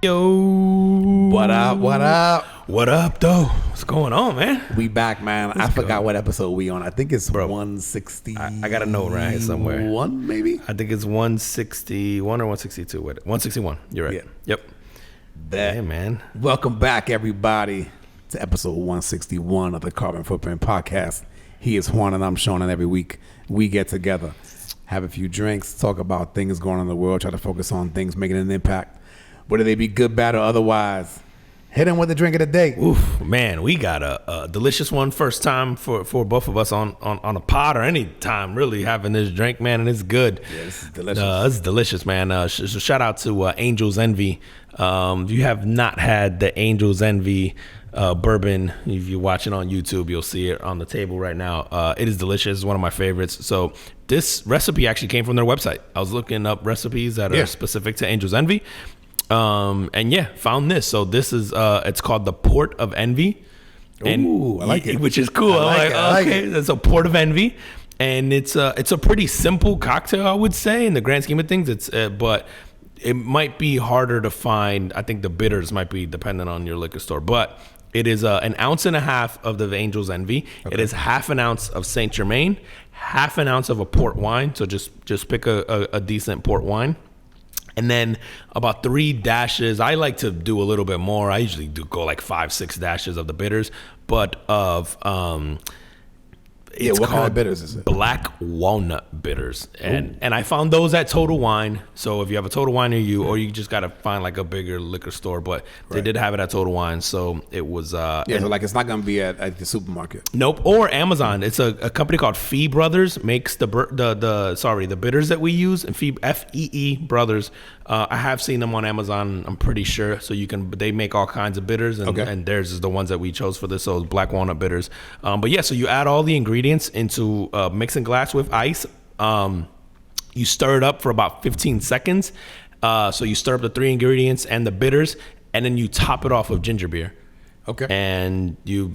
Yo. What up? What up? What up, though? What's going on, man? We back, man. I forgot what episode we on. I think it's 160. I got a note right here somewhere. One, maybe? I think it's 161 or 162. 161. You're right. Yeah. Yep. Hey, man. Welcome back, everybody, to episode 161 of the Carbon Footprint Podcast. He is Juan and I'm Sean, and every week we get together, have a few drinks, talk about things going on in the world, try to focus on things making an impact, whether they be good, bad, or otherwise. Hit him with the drink of the day. Oof, man, we got a delicious one. First time for both of us on a pod or any time really having this drink, man, and it's good. Yeah, this is delicious. It's delicious, man. So shout out to Angel's Envy. If you have not had the Angel's Envy bourbon, if you're watching on YouTube, you'll see it on the table right now. It is delicious. It's one of my favorites. So this recipe actually came from their website. I was looking up recipes that are specific to Angel's Envy. And found this. So this is it's called the Port of Envy. And ooh, I like it. Which is cool. I like okay, it. It's a Port of Envy. And it's a pretty simple cocktail, I would say, in the grand scheme of things. It's but it might be harder to find. I think the bitters might be dependent on your liquor store. But it is an ounce and a half of the Angel's Envy. Okay. It is half an ounce of Saint Germain, half an ounce of a port wine. So just pick a decent port wine. And then about 3 dashes. I like to do a little bit more. I usually do go like 5-6 dashes of the bitters, but of it's what called kind of bitters is it? Black walnut bitters, and I found those at Total Wine. So if you have a Total Wine near you, or you just gotta find like a bigger liquor store, but they did have it at Total Wine. So it was so like it's not gonna be at the supermarket. Nope, or Amazon. It's a company called Fee Brothers makes the bitters that we use, and Fee Brothers. I have seen them on Amazon. I'm pretty sure. So they make all kinds of bitters, and theirs is the ones that we chose for this. So it's black walnut bitters. So you add all the ingredients into a mixing glass with ice. You stir it up for about 15 seconds. So you stir up the 3 ingredients and the bitters, and then you top it off with ginger beer. Okay. And you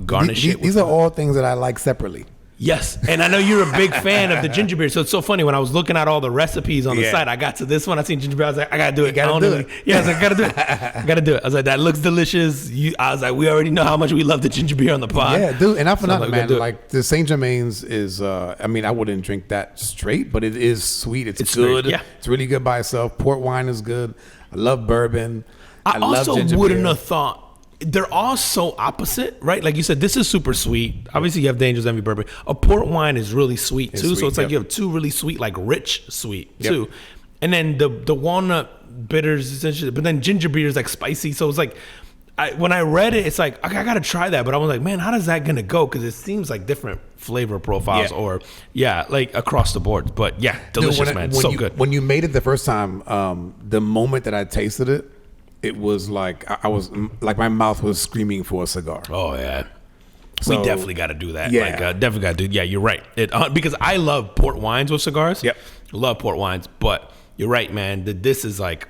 garnish it. These are all things that I like separately. Yes, and I know you're a big fan of the ginger beer, so it's so funny. When I was looking at all the recipes on the site, I got to this one. I seen ginger beer. I was like, I gotta do it. I was like, I gotta do it. I gotta do it. I was like, that looks delicious. I was like, we already know how much we love the ginger beer on the pod. Yeah, dude. And I for nothing, man. Like like the Saint Germain's is. I mean, I wouldn't drink that straight, but it is sweet. It's good. Yeah, it's really good by itself. Port wine is good. I love bourbon. I love also ginger wouldn't beer. have thought. They're all so opposite, right? Like you said, this is super sweet. Obviously, you have the Angel's Envy bourbon. A port wine is really sweet too. So it's like you have 2 really sweet, like rich sweet too. And then the walnut bitters, essentially, but then ginger beer is like spicy. So it's like, when I read it, it's like, okay, I got to try that. But I was like, man, how does that going to go? Because it seems like different flavor profiles like across the board. But yeah, delicious, dude, man. Good. When you made it the first time, the moment that I tasted it, it was like I was like my mouth was screaming for a cigar. Oh yeah, so, we definitely got to do that. Yeah, like, definitely got to do. Yeah, you're right. Because I love port wines with cigars. Yep, love port wines. But you're right, man. This is like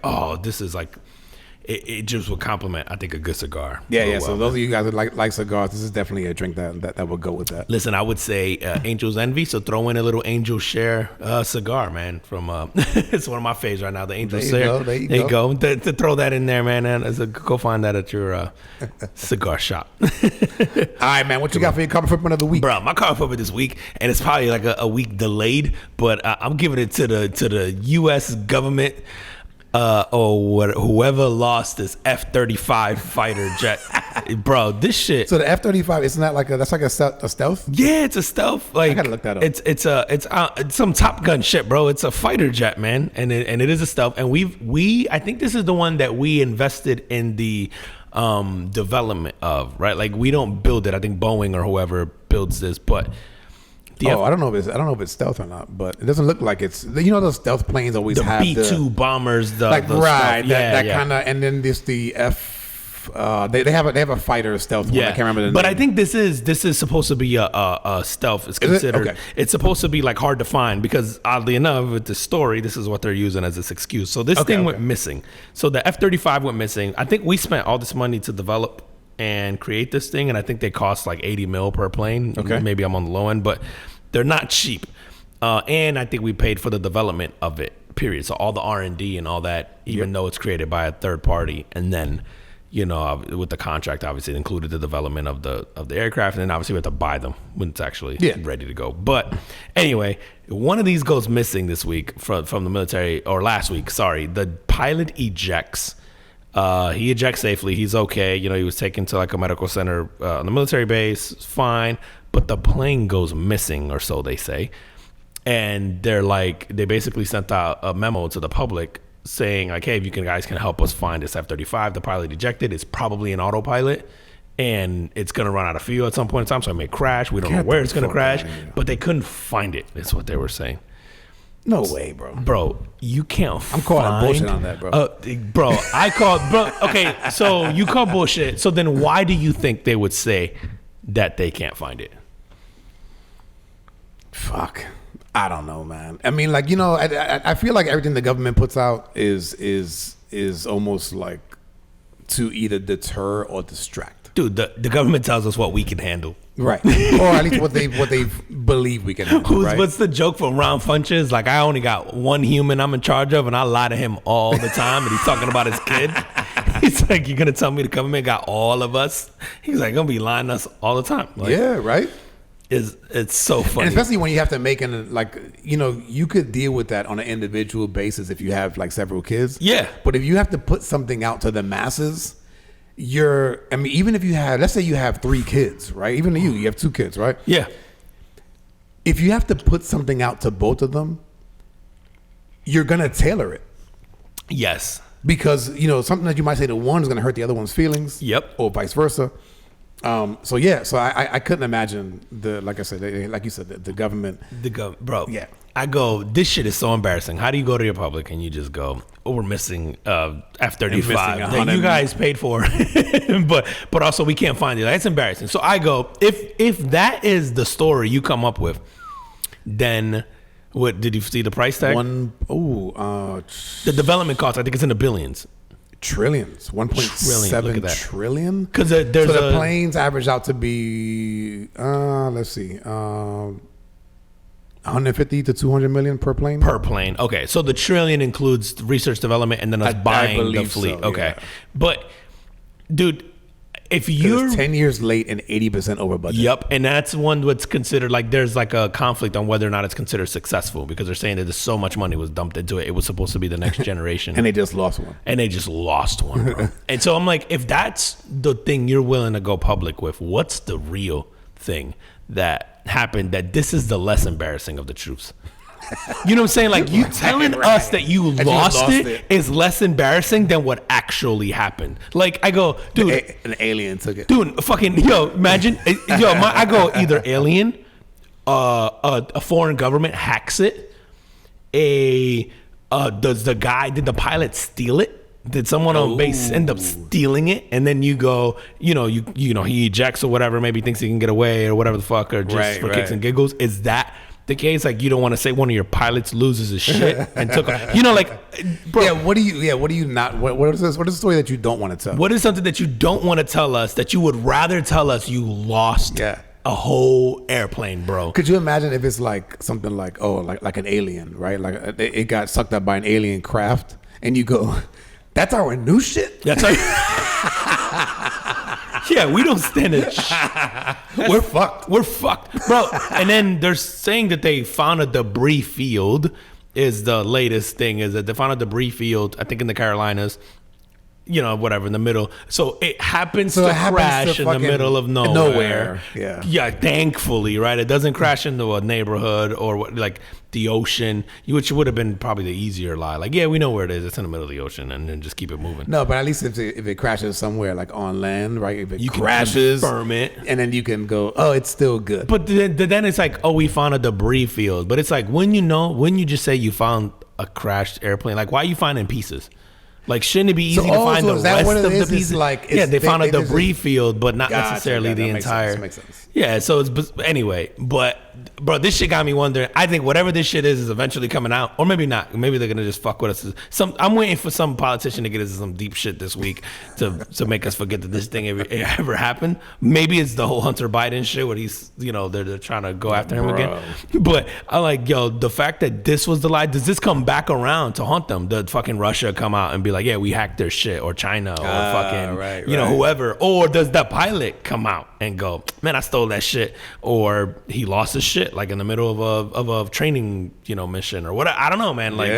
it just would complement, I think, a good cigar. Yeah. Well, so those of you guys that like cigars, this is definitely a drink that would go with that. Listen, I would say Angel's Envy. So throw in a little Angel Share cigar, man. From it's one of my faves right now. The Angel Share. There you go. To throw that in there, man. And go find that at your cigar shop. All right, man. What you got for your carbon footprint of the week, bro? My carbon footprint this week, and it's probably like a week delayed, but I'm giving it to the U.S. government. Whoever lost this F-35 fighter jet, bro. This shit. So the F-35, isn't that that's like a stealth? Yeah, it's a stealth. Like, I gotta look that up. It's some Top Gun shit, bro. It's a fighter jet, man, and it is a stealth. And I think this is the one that we invested in the development of, right? Like, we don't build it. I think Boeing or whoever builds this, but. I don't know if it's stealth or not, but it doesn't look like it's. You know, those stealth planes always have B-2 bombers, that kind of, and then the F. They have a fighter stealth one. I can't remember the name. But I think this is supposed to be a stealth. It's considered. Okay. It's supposed to be like hard to find because oddly enough, with the story, this is what they're using as this excuse. So this thing went missing. So the F-35 went missing. I think we spent all this money to develop and create this thing, and I think they cost like $80 million per plane. Okay, maybe I'm on the low end, but they're not cheap. And I think we paid for the development of it period. So all the R&D and all that, even though it's created by a third party, and then, you know, with the contract, obviously it included the development of the aircraft, and then obviously we have to buy them when it's actually ready to go. But anyway, one of these goes missing this week from the military, or last week, sorry. The pilot ejects. He ejects safely. He's okay. You know, he was taken to like a medical center on the military base. Fine. But the plane goes missing, or so they say. And they basically sent out a memo to the public saying like, hey, if you guys can help us find this F-35, the pilot ejected. It's probably an autopilot, and it's going to run out of fuel at some point in time, so it may crash. We don't know where it's going to crash, but they couldn't find it. That's what they were saying. No way, bro. Bro, you can't I'm calling bullshit on that, bro. Okay, so you call bullshit. So then why do you think they would say that they can't find it? Fuck. I don't know, man. I mean, like, you know, I feel like everything the government puts out is almost like to either deter or distract. Dude, the government tells us what we can handle. Right. Or at least what they believe we can handle. Right? What's the joke from Ron Funches? Like, I only got one human I'm in charge of, and I lie to him all the time, and he's talking about his kid. He's like, you're going to tell me the government got all of us? He's like, going to be lying to us all the time. Like, yeah, right? It's so funny. And especially when you have to make you could deal with that on an individual basis if you have like several kids. Yeah. But if you have to put something out to the masses, even if you have, let's say you have 3 kids, right? Even you have 2 kids, right? Yeah. If you have to put something out to both of them, you're going to tailor it. Yes. Because, you know, something that you might say to one is going to hurt the other one's feelings. Yep. Or vice versa. So I couldn't imagine like I said, like you said, the government. Bro. Yeah. I go, this shit is so embarrassing. How do you go to your public and you just go, oh, we're missing F-35 that you guys paid for, but also we can't find it. That's embarrassing. So I go, if that is the story you come up with, then what did you see the price tag? The development cost, I think it's in the billions. Trillions, 1.7 trillion. Because the planes average out to be, let's see, 150 to 200 million per plane. Per plane. Okay, so the trillion includes research development and then us buying the fleet. So, okay, yeah. But dude, if you're 10 years late and 80% over budget. Yep, and that's one that's considered like there's like a conflict on whether or not it's considered successful because they're saying that there's so much money was dumped into it. It was supposed to be the next generation, and they just lost one. Bro. And so I'm like, if that's the thing you're willing to go public with, what's the real thing that happened that this is the less embarrassing of the truths? You know what I'm saying? Like, you telling us that you lost it is less embarrassing than what actually happened. Like, I go, dude, an alien took it. Dude, fucking, imagine, I go either alien, a foreign government hacks it, did the pilot steal it? Did someone on base end up stealing it? And then you go, he ejects or whatever, maybe thinks he can get away or whatever the fuck, or just for kicks and giggles. Is that the case? Like, you don't want to say one of your pilots loses his shit and took, bro. Yeah. What is this? What is the story that you don't want to tell? What is something that you don't want to tell us that you would rather tell us you lost a whole airplane, bro? Could you imagine if it's like something like, like an alien, right? Like it got sucked up by an alien craft, and you go, that's our new shit? That's our yeah, we don't stand it. We're fucked. We're fucked, bro. And then they're saying that they found a debris field. Is the latest thing is that they found a debris field, I think in the Carolinas, whatever, in the middle. So it happens to crash in the middle of nowhere. Yeah, thankfully, right? It doesn't crash into a neighborhood or like the ocean, which would have been probably the easier lie. Like, yeah, we know where it is. It's in the middle of the ocean, and then just keep it moving. No, but at least if it crashes somewhere like on land, right? If it crashes, confirm it, and then you can go, oh, it's still good. But then it's like, oh, we found a debris field. But it's like, when you just say you found a crashed airplane, like, why are you finding pieces? Like, shouldn't it be easy to find the is that rest what it of is? the pieces? It's like, yeah, they found a they just- debris field, but not Gotcha, necessarily yeah, the that makes entire. sense, makes sense. Yeah, so it's anyway. But bro, this shit got me wondering. I think whatever this shit is eventually coming out, or maybe not. Maybe they're gonna just fuck with us. I'm waiting for some politician to get us some deep shit this week to make us forget that this thing ever happened. Maybe it's the whole Hunter Biden shit where he's they're trying to go after him again. But I'm like, yo, the fact that this was the lie, does this come back around to haunt them? Did fucking Russia come out and be like, yeah, we hacked their shit, or China, or fucking right. whoever, or does the pilot come out and go, man, I stole that shit, or he lost his shit like in the middle of a training mission or whatever? I don't know, man. Like,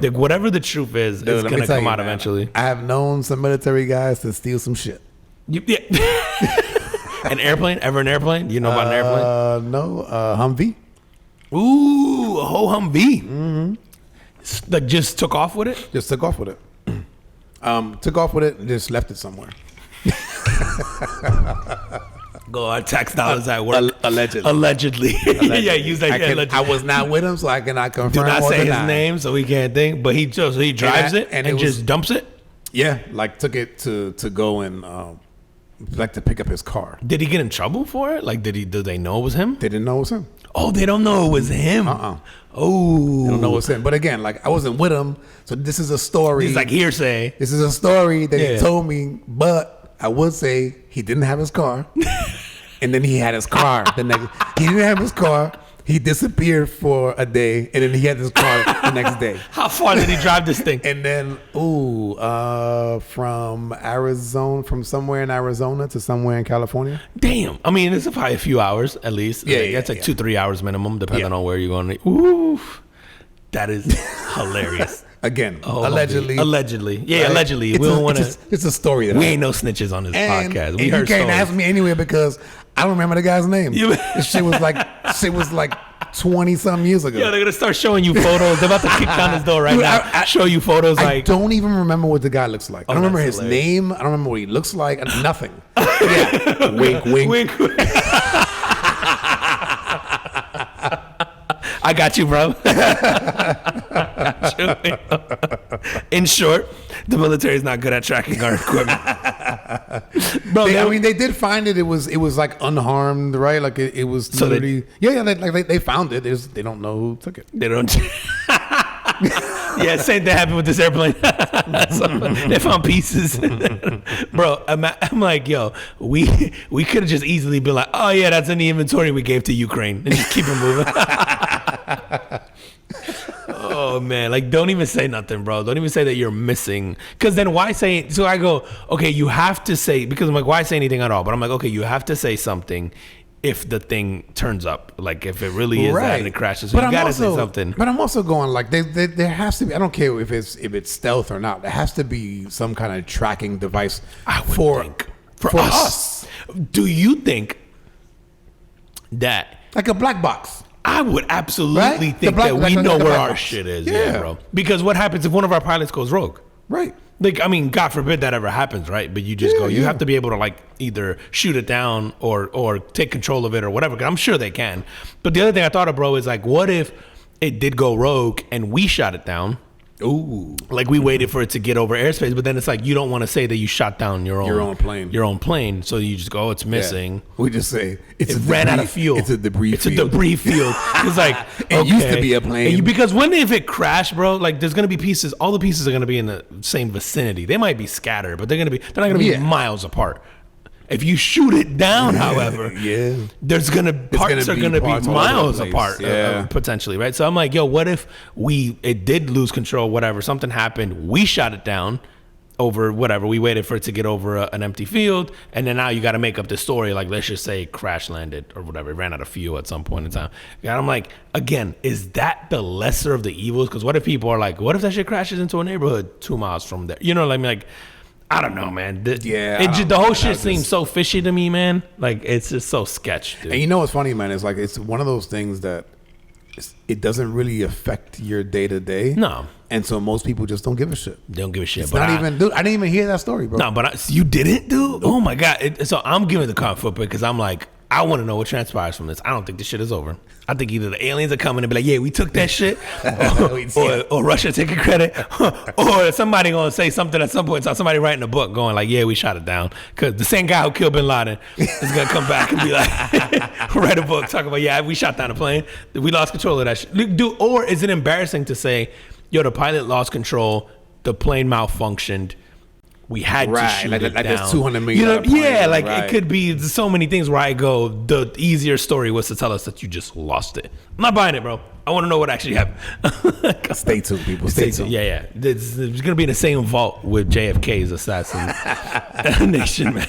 like, whatever the truth is, Dude, it's gonna come out eventually. I have known some military guys to steal some shit. An airplane? Ever an airplane? You know about an airplane? No, Humvee. Ooh, a whole Humvee. Mm-hmm. Like, just took off with it? Just took off with it. Took off with it and just left it somewhere. Go our tax dollars at work. Allegedly. Yeah, use that. Allegedly. I was not with him, so I cannot confirm. Do not or say deny. his name, so we can't think. But he drives it and just dumps it. Yeah, like took it to go and like to pick up his car. Did he get in trouble for it? Like, did they know it was him? They didn't know it was him. Oh, they don't know it was him. Oh, they don't know it was him. But again, like I wasn't with him, so this is a story. It's like hearsay. This is a story that he told me, but I would say he didn't have his car, and then he had his car. He didn't have his car. He disappeared for a day, and then he had his car the next day. How far did he drive this thing? And then, from somewhere in Arizona to somewhere in California. Damn. I mean, it's probably a few hours at least. Yeah, that's like 2-3 hours minimum, depending on where you're going. Ooh, that is hilarious. Again, allegedly. Allegedly. Yeah, Right? Allegedly. We don't want to. It's a story. That we ain't no snitches on this podcast. We and heard you can't stories. ask me anyway because I don't remember the guy's name. This shit was like 20 some years ago. Yeah, they're gonna start showing you photos. They're about to kick down this door right now. Show you photos. I don't even remember what the guy looks like. I don't remember his name. I don't remember what he looks like. Nothing. Yeah. Wink, wink. Wink, wink. I got you, bro. Got you. In short, the military is not good at tracking our equipment. Bro, they did find it. It was like unharmed, right? Like it was literally. They found it. They don't know who took it. They don't. Yeah, same thing happened with this airplane. So, they found pieces. Bro, I'm like, yo, we could have just easily been like, oh yeah, that's in the inventory we gave to Ukraine, and just keep it moving. Oh man, like don't even say nothing, bro. Don't even say that you're missing, because then why say? So I go, okay, you have to say, because I'm like, why say anything at all? But I'm like, okay, you have to say something if the thing turns up, like if it really is that and it crashes. So you gotta say something. But I'm also going like there has to be. I don't care if it's stealth or not. There has to be some kind of tracking device for us. Do you think that like a black box? I would absolutely think that we know where our shit is, yeah, bro. Because what happens if one of our pilots goes rogue? Right. Like, I mean, God forbid that ever happens, right? But you just you have to be able to like either shoot it down or take control of it or whatever. 'Cause I'm sure they can. But the other thing I thought of, bro, is like, what if it did go rogue and we shot it down? Ooh. Like we waited for it to get over airspace, but then it's like you don't want to say that you shot down your own plane. So you just go, oh, it's missing. Yeah. We just say it ran out of fuel. It's a debris field. It's a debris field. It's like it used to be a plane. Because if it crashed, bro, like there's gonna be pieces. All the pieces are gonna be in the same vicinity. They might be scattered, but they're not gonna be miles apart. If you shoot it down, however, there's parts are gonna be miles apart, potentially, right? So I'm like, yo, what if it did lose control, whatever, something happened, we shot it down over whatever, we waited for it to get over an empty field, and then now you got to make up the story, like let's just say crash landed or whatever, it ran out of fuel at some point in time. And I'm like, again, is that the lesser of the evils? Because what if people are like, what if that shit crashes into a neighborhood 2 miles from there? You know what I mean? Like, I don't know, man. The whole shit seems so fishy to me, man. Like, it's just so sketch, dude. And you know what's funny, man? It's like, it's one of those things that it doesn't really affect your day to day. No. And so most people just don't give a shit. They don't give a shit. It's not even, dude, I didn't even hear that story, bro. No, but you didn't, dude? Oh, my God. So I'm giving the car foot because I'm like, I want to know what transpires from this. I don't think this shit is over. I think either the aliens are coming and be like, yeah, we took that shit, or Russia taking credit, or somebody gonna say something at some point. So somebody writing a book going like, yeah, we shot it down, because the same guy who killed Bin Laden is gonna come back and be like, write a book talking about, yeah, we shot down a plane, we lost control of that shit. Or is it embarrassing to say, yo, the pilot lost control, the plane malfunctioned, we had to shoot it down. That's $200 million. Yeah, like it could be so many things where I go, the easier story was to tell us that you just lost it. I'm not buying it, bro. I want to know what actually happened. Stay tuned, people. Stay tuned. Yeah. It's going to be in the same vault with JFK's assassination, man.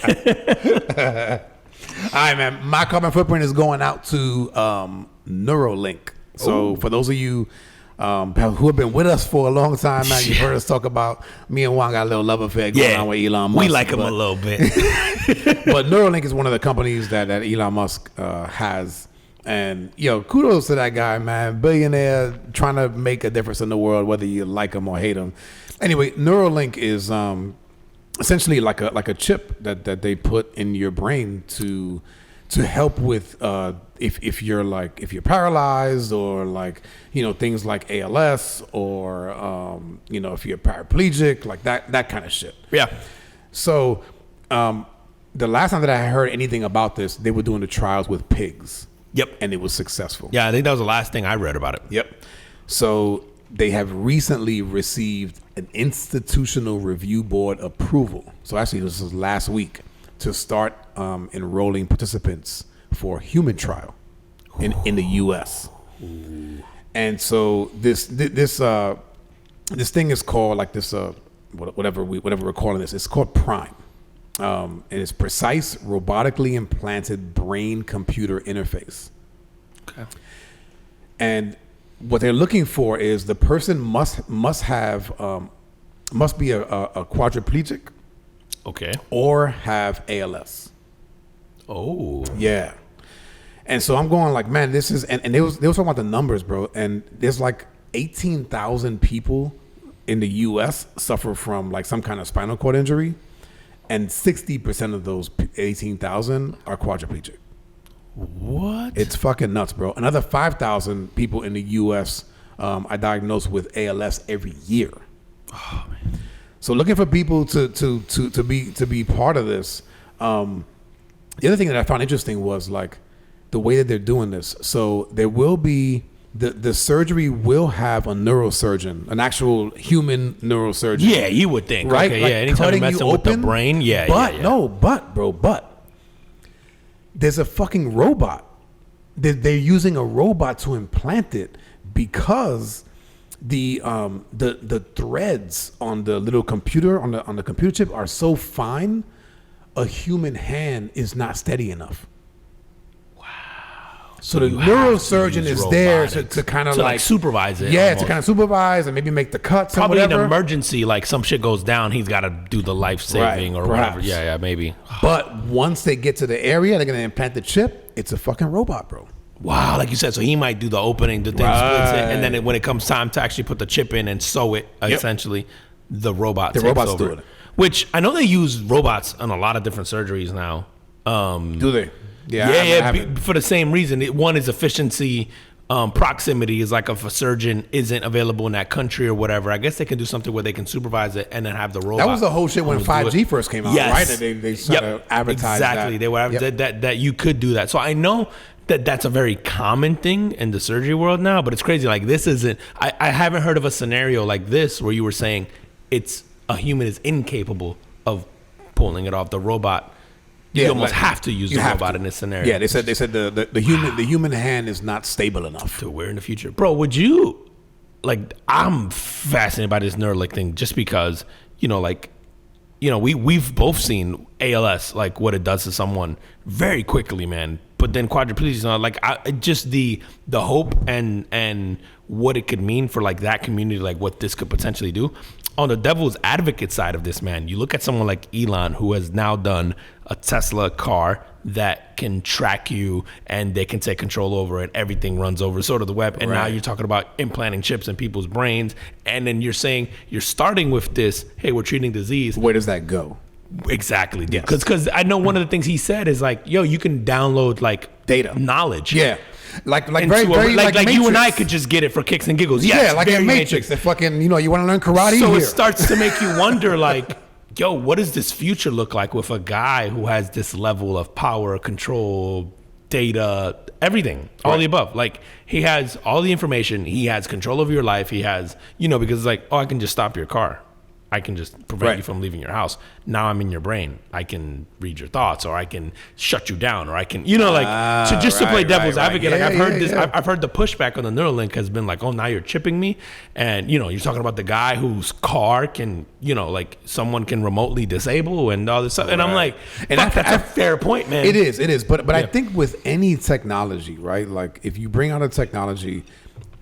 All right, man. My carbon footprint is going out to Neuralink. So for those of you who have been with us for a long time now, you've heard us talk about, me and Juan got a little love affair going on with Elon Musk. We like him a little bit. But Neuralink is one of the companies that Elon Musk has. And, kudos to that guy, man. Billionaire trying to make a difference in the world, whether you like him or hate him. Anyway, Neuralink is essentially like a chip that they put in your brain to help with if you're paralyzed, or things like ALS, or if you're paraplegic, like that kind of shit. Yeah. So the last time that I heard anything about this, they were doing the trials with pigs. Yep. And it was successful. Yeah, I think that was the last thing I read about it. Yep. So they have recently received an institutional review board approval. So actually, this was last week, to start enrolling participants for human trial in the U.S. Ooh. And so this thing is called whatever we're calling this. It's called Prime, and it's precise robotically implanted brain computer interface. Okay. And what they're looking for is the person must be a quadriplegic. Okay. Or have ALS. Oh. Yeah. And so I'm going like, man, this is, and they was talking about the numbers, bro. And there's like 18,000 people in the U.S. suffer from like some kind of spinal cord injury, and 60% of those 18,000 are quadriplegic. What? It's fucking nuts, bro. Another 5,000 people in the U.S. Are diagnosed with ALS every year. Oh man. So looking for people to be part of this. The other thing that I found interesting was like the way that they're doing this. So there will be the surgery will have a neurosurgeon, an actual human neurosurgeon. Yeah, you would think, right? Okay, like yeah, anytime you're messing with the brain, but there's a fucking robot. They're using a robot to implant it because the threads on the little computer on the computer chip are so fine, a human hand is not steady enough. So the neurosurgeon is there to kind of like supervise it. Yeah, almost. To kind of supervise and maybe make the cuts. Probably in an emergency, like some shit goes down, he's got to do the life saving or whatever. Yeah, maybe. But once they get to the area, they're gonna implant the chip. It's a fucking robot, bro. Wow, like you said, so he might do the opening, the thing splits it, and then when it comes time to actually put the chip in and sew it, essentially, the robot takes over. Doing it. Which I know they use robots on a lot of different surgeries now. Do they? Yeah. For the same reason. One is efficiency. Proximity is like if a surgeon isn't available in that country or whatever. I guess they can do something where they can supervise it and then have the robot. That was the whole shit when 5G first came out, right? And they sort of advertised exactly. They were that you could do that. So I know that's a very common thing in the surgery world now, but it's crazy. Like this isn't. I haven't heard of a scenario like this where you were saying it's a human is incapable of pulling it off. The robot. You almost have to use the robot in this scenario. Yeah, they said the human hand is not stable enough. So we're in the future, bro. Would you like? I'm fascinated by this Neuralink thing just because we've both seen ALS, like what it does to someone very quickly, man. But then quadriplegia, just the hope and what it could mean for like that community, like what this could potentially do. On the devil's advocate side of this, man, you look at someone like Elon, who has now done a Tesla car that can track you and they can take control over it. Everything runs over sort of the web. And now you're talking about implanting chips in people's brains. And then you're saying you're starting with this, hey, we're treating disease. Where does that go? Exactly. Because I know one of the things he said is like, yo, you can download like Data. knowledge. Yeah. Like Into very like you and I Matrix. could just get it for kicks and giggles. Yes, Yeah, like very in Matrix. The fucking, you want to learn karate So here. it starts to make you wonder, like, yo, what does this future look like with a guy who has this level of power, control, data, everything, all the above? Like, he has all the information. He has control of your life. He has, because it's like, oh, I can just stop your car. I can just prevent you from leaving your house. Now I'm in your brain. I can read your thoughts, or I can shut you down, or I can, to play devil's advocate. Yeah, like I've heard this. yeah. I've heard the pushback on the Neuralink has been like, oh, now you're chipping me, and you're talking about the guy whose car can, like someone can remotely disable and all this stuff. And I'm like, And that's a fair point, man. It is. But I think with any technology, right? Like if you bring out a technology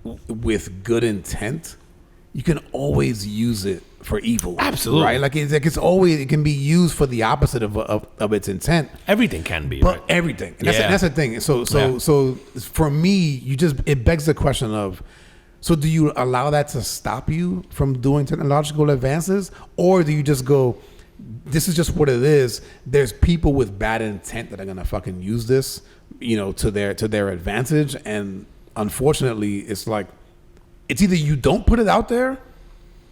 with good intent, you can always use it for evil. Absolutely. Right? Like it can be used for the opposite of its intent. Everything can be, But right? everything. And that's the thing. So for me, it begs the question of, so do you allow that to stop you from doing technological advances, or do you just go, this is just what it is? There's people with bad intent that are gonna fucking use this, to their advantage, and unfortunately, it's like, it's either you don't put it out there,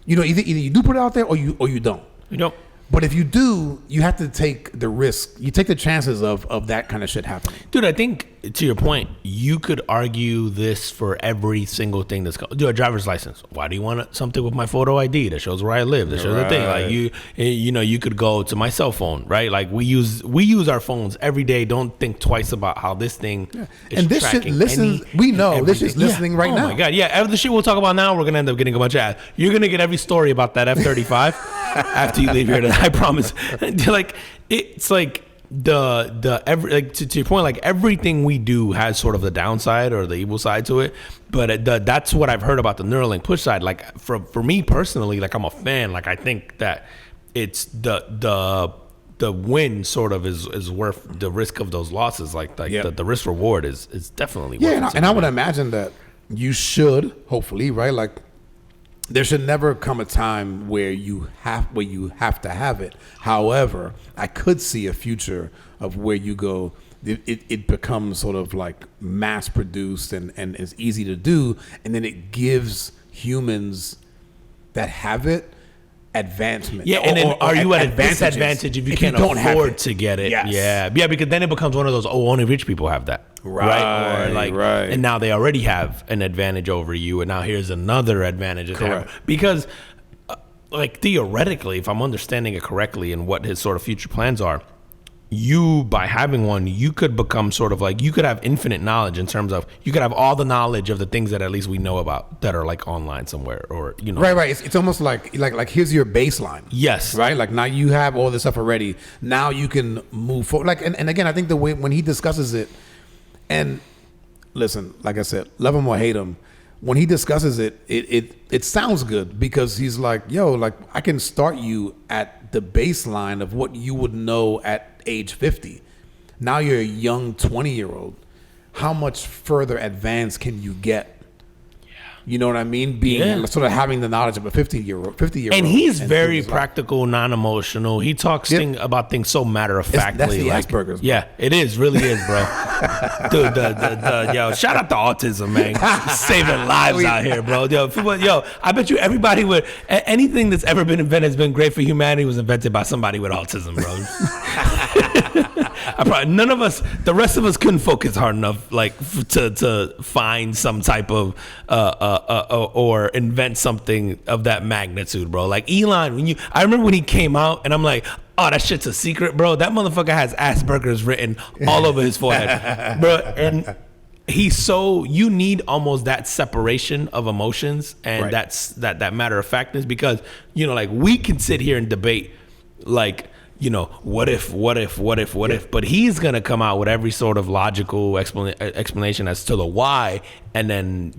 either you do put it out there, or you don't. You don't. But if you do, you have to take the risk. You take the chances of that kind of shit happening. Dude, I think to your point, you could argue this for every single thing that's do a driver's license. Why do you want something with my photo ID that shows where I live? That shows the thing. Like you could go to my cell phone, right? Like we use our phones every day. Don't think twice about how this thing is And this shit tracking listens. We know this is listening right now. Oh my god, yeah. Every the shit we'll talk about now, we're gonna end up getting a bunch of ads. You're gonna get every story about that F-35 after you leave here today. I promise. Like it's like to your point, like everything we do has sort of the downside or the evil side to it, but that's what I've heard about the Neuralink push side. Like for me personally, like I'm a fan. Like I think that it's the win sort of is worth the risk of those losses. Like the risk reward is definitely worth it. And I would imagine that you should, hopefully, right? Like there should never come a time where you have to have it. However, I could see a future of where you go, it becomes sort of like mass produced and is easy to do, and then it gives humans that have it advancement. Yeah, and then are you at a advantages disadvantage if you can't don't have afford it. to get it? Yes. Yeah, because then it becomes one of those, only rich people have that. Right. Or like, right. And now they already have an advantage over you, and now here's another advantage. Correct. Because, like, theoretically, if I'm understanding it correctly and what his sort of future plans are, you, by having one, you could become sort of like, you could have infinite knowledge in terms of, you could have all the knowledge of the things that at least we know about that are like online somewhere, or, Right. It's almost like here's your baseline. Yes. Right? Like now you have all this stuff already. Now you can move forward. Like, and again, I think the way when he discusses it, and listen, like I said, love him or hate him, when he discusses it, it sounds good because he's like, yo, like I can start you at the baseline of what you would know at age 50. Now you're a young 20-year-old. How much further advanced can you get? You know what I mean? Being sort of having the knowledge of a 50-year-old. And he's very practical, non-emotional. He talks about things so matter-of-factly. That's the like, Asperger's. Bro. Yeah, it really is, bro. Dude, yo, shout out to autism, man. Saving lives out here, bro. Yo, I bet you everybody would, anything that's ever been invented has been great for humanity was invented by somebody with autism, bro. None of us, the rest of us couldn't focus hard enough, like to find some type of or invent something of that magnitude, bro. Like Elon, I remember when he came out, and I'm like, oh, that shit's a secret, bro. That motherfucker has Asperger's written all over his forehead, bro. And you need almost that separation of emotions, and that's that matter of factness, because like we can sit here and debate, like, what if, but he's going to come out with every sort of logical explanation as to the why. And then,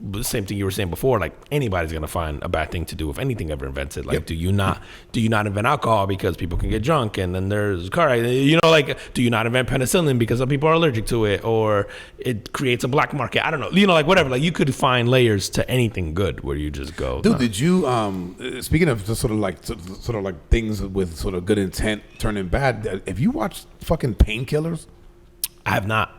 the same thing you were saying before, like anybody's gonna find a bad thing to do if anything ever invented. Like, do you not invent alcohol because people can get drunk and then there's car, like, do you not invent penicillin because some people are allergic to it, or it creates a black market? I don't know, like whatever. Like, you could find layers to anything good where you just go. Dude, did you speaking of just sort of like things with sort of good intent turning bad? Have you watched fucking Painkillers? I have not.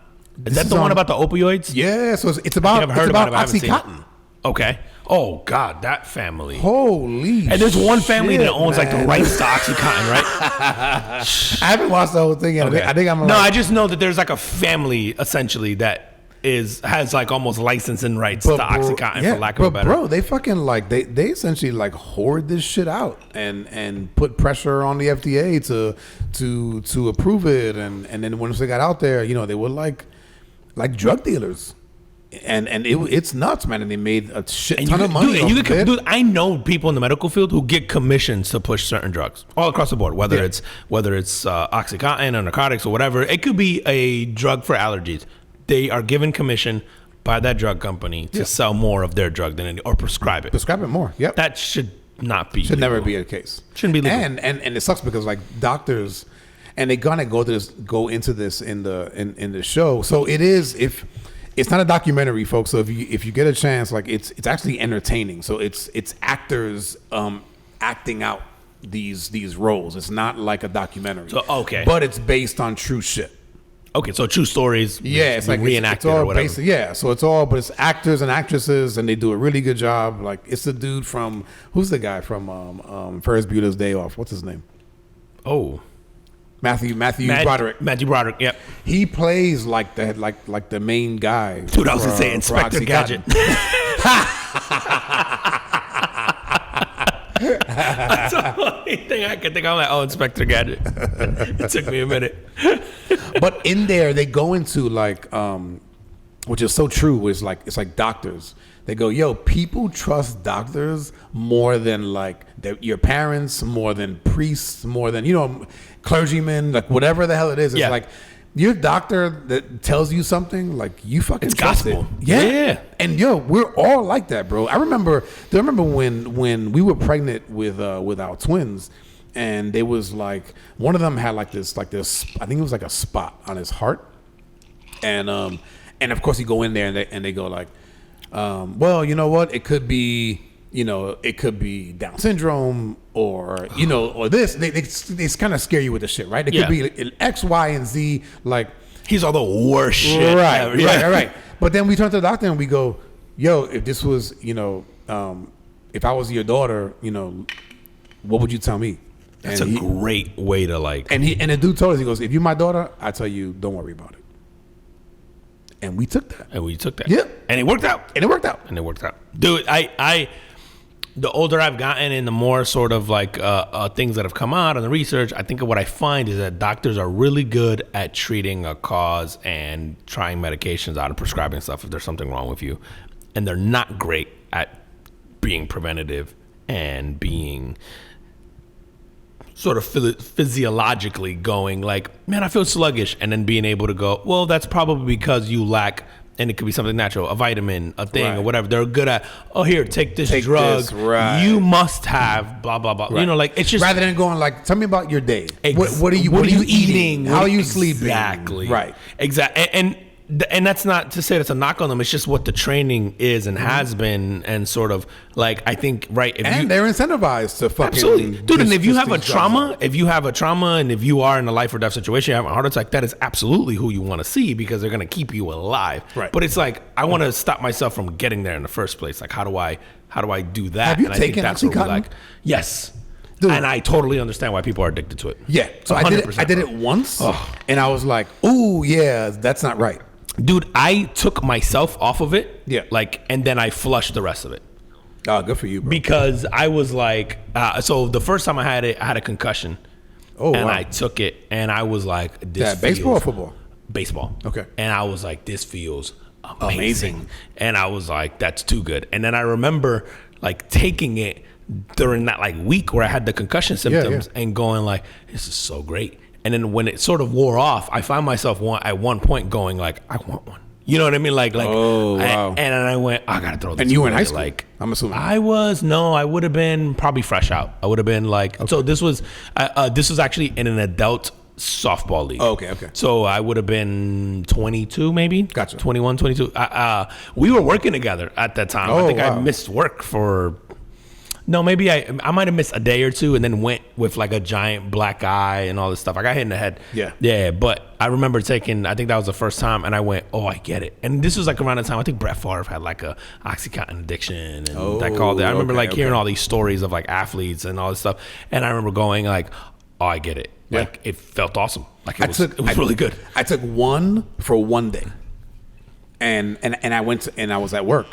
Is that the one about the opioids? Yeah, so it's about Oxycontin. Okay. Oh God, that family. Holy shit. And there's one family that owns like the rights to Oxycontin, right? I haven't watched the whole thing yet. Okay. I think I'm. No, I just know that there's like a family essentially that has like almost licensing rights to Oxycontin, for lack of a better. Bro, they fucking like they essentially like hoard this shit out and put pressure on the FDA to approve it, and then once they got out there, they were like drug dealers, and it's nuts, man. And they made a shit ton of money. Dude, I know people in the medical field who get commissions to push certain drugs all across the board, whether it's Oxycontin or narcotics or whatever. It could be a drug for allergies. They are given commission by that drug company to sell more of their drug or prescribe it. Prescribe it more. Yep. That should not be. Should legal. Never be the case. Shouldn't be legal. And it sucks because like doctors, and they're gonna go into this in the show. So it is, if it's not a documentary, folks. So if you get a chance, like it's actually entertaining. So it's actors acting out these roles. It's not like a documentary. So, okay. But it's based on true shit. Okay, so true stories. Yeah, it's like reenacted it's all or whatever. Basic, yeah, so but it's actors and actresses, and they do a really good job. Like, it's the dude from, who's the guy from Ferris Bueller's Day Off? What's his name? Oh, Matthew Broderick. Matthew Broderick. Yep. He plays like the main guy. Dude, I was gonna say Inspector Gadget. That's the only thing I can think. I'm like, oh, Inspector Gadget. It took me a minute. But in there, they go into like, which is so true. It's like doctors. They go, yo, people trust doctors more than like your parents, more than priests, more than clergymen, like whatever the hell it is. It's like your doctor that tells you something, like you fucking trust gospel. it. Yeah. And we're all like that, bro. I remember when we were pregnant with our twins, and they was like, one of them had like this I think it was like a spot on his heart, and of course you go in there and they go like, well, you know what, it could be Down syndrome or or this. They kind of scare you with the shit, right? It could be an X, Y, and Z. Like, he's all the worst shit. Right. But then we turn to the doctor and we go, yo, if this was, if I was your daughter, what would you tell me? That's a great way to like. And the dude told us, he goes, if you're my daughter, I tell you, don't worry about it. And we took that. Yeah. And it worked out. Dude, the older I've gotten and the more sort of like things that have come out in the research, I think what I find is that doctors are really good at treating a cause and trying medications out and prescribing stuff if there's something wrong with you. And they're not great at being preventative and being sort of physiologically going like, man, I feel sluggish, and then being able to go, well, that's probably because you lack, and it could be something natural, a vitamin, a thing, or whatever. They're good at, oh, here, take this drug. You must have blah blah blah. Like, it's just rather than going like, tell me about your day. What are you eating? How are you sleeping? Exactly. Right. Exactly. And that's not to say that's a knock on them. It's just what the training is and has been, and sort of like, I think, right. They're incentivized to fucking. Absolutely. Dude, and if you have a trauma, and if you are in a life or death situation, you have a heart attack, that is absolutely who you want to see, because they're going to keep you alive. Right. But it's like, I want to stop myself from getting there in the first place. Like, how do I do that? Have you taken Oxycontin? Yes. Dude. And I totally understand why people are addicted to it. Yeah. So 100%, I did it once, and I was like, ooh, yeah, that's not right. Dude, I took myself off of it. Yeah. Like, and then I flushed the rest of it. Oh, good for you, bro. Because I was like, so the first time I had it, I had a concussion. Oh, and wow. I took it, and I was like, this feels... baseball or football? Baseball. Okay. And I was like, this feels amazing. And I was like, that's too good. And then I remember like taking it during that like week where I had the concussion symptoms and going like, this is so great. And then when it sort of wore off, I found myself at one point going like, I want one. You know what I mean? Like, Oh, wow. and then I went, I gotta throw this. And you were in away. high school, Like, I'm assuming. I would have been probably fresh out. I would have been like, so this was actually in an adult softball league. Oh, okay. So I would have been 22 maybe. Gotcha. 21, 22. We were working together at that time. I Oh, think wow. I missed work for, no, maybe I might have missed a day or two and then went with like a giant black eye and all this stuff. I got hit in the head. Yeah. Yeah, but I remember I think that was the first time and I went, oh, I get it. And this was like around the time, I think Brett Favre had like a Oxycontin addiction and that called it. I remember hearing all these stories of like athletes and all this stuff. And I remember going like, oh, I get it. Yeah. Like it felt awesome. Like it was really good. I took one for one day, and I went to, and I was at work,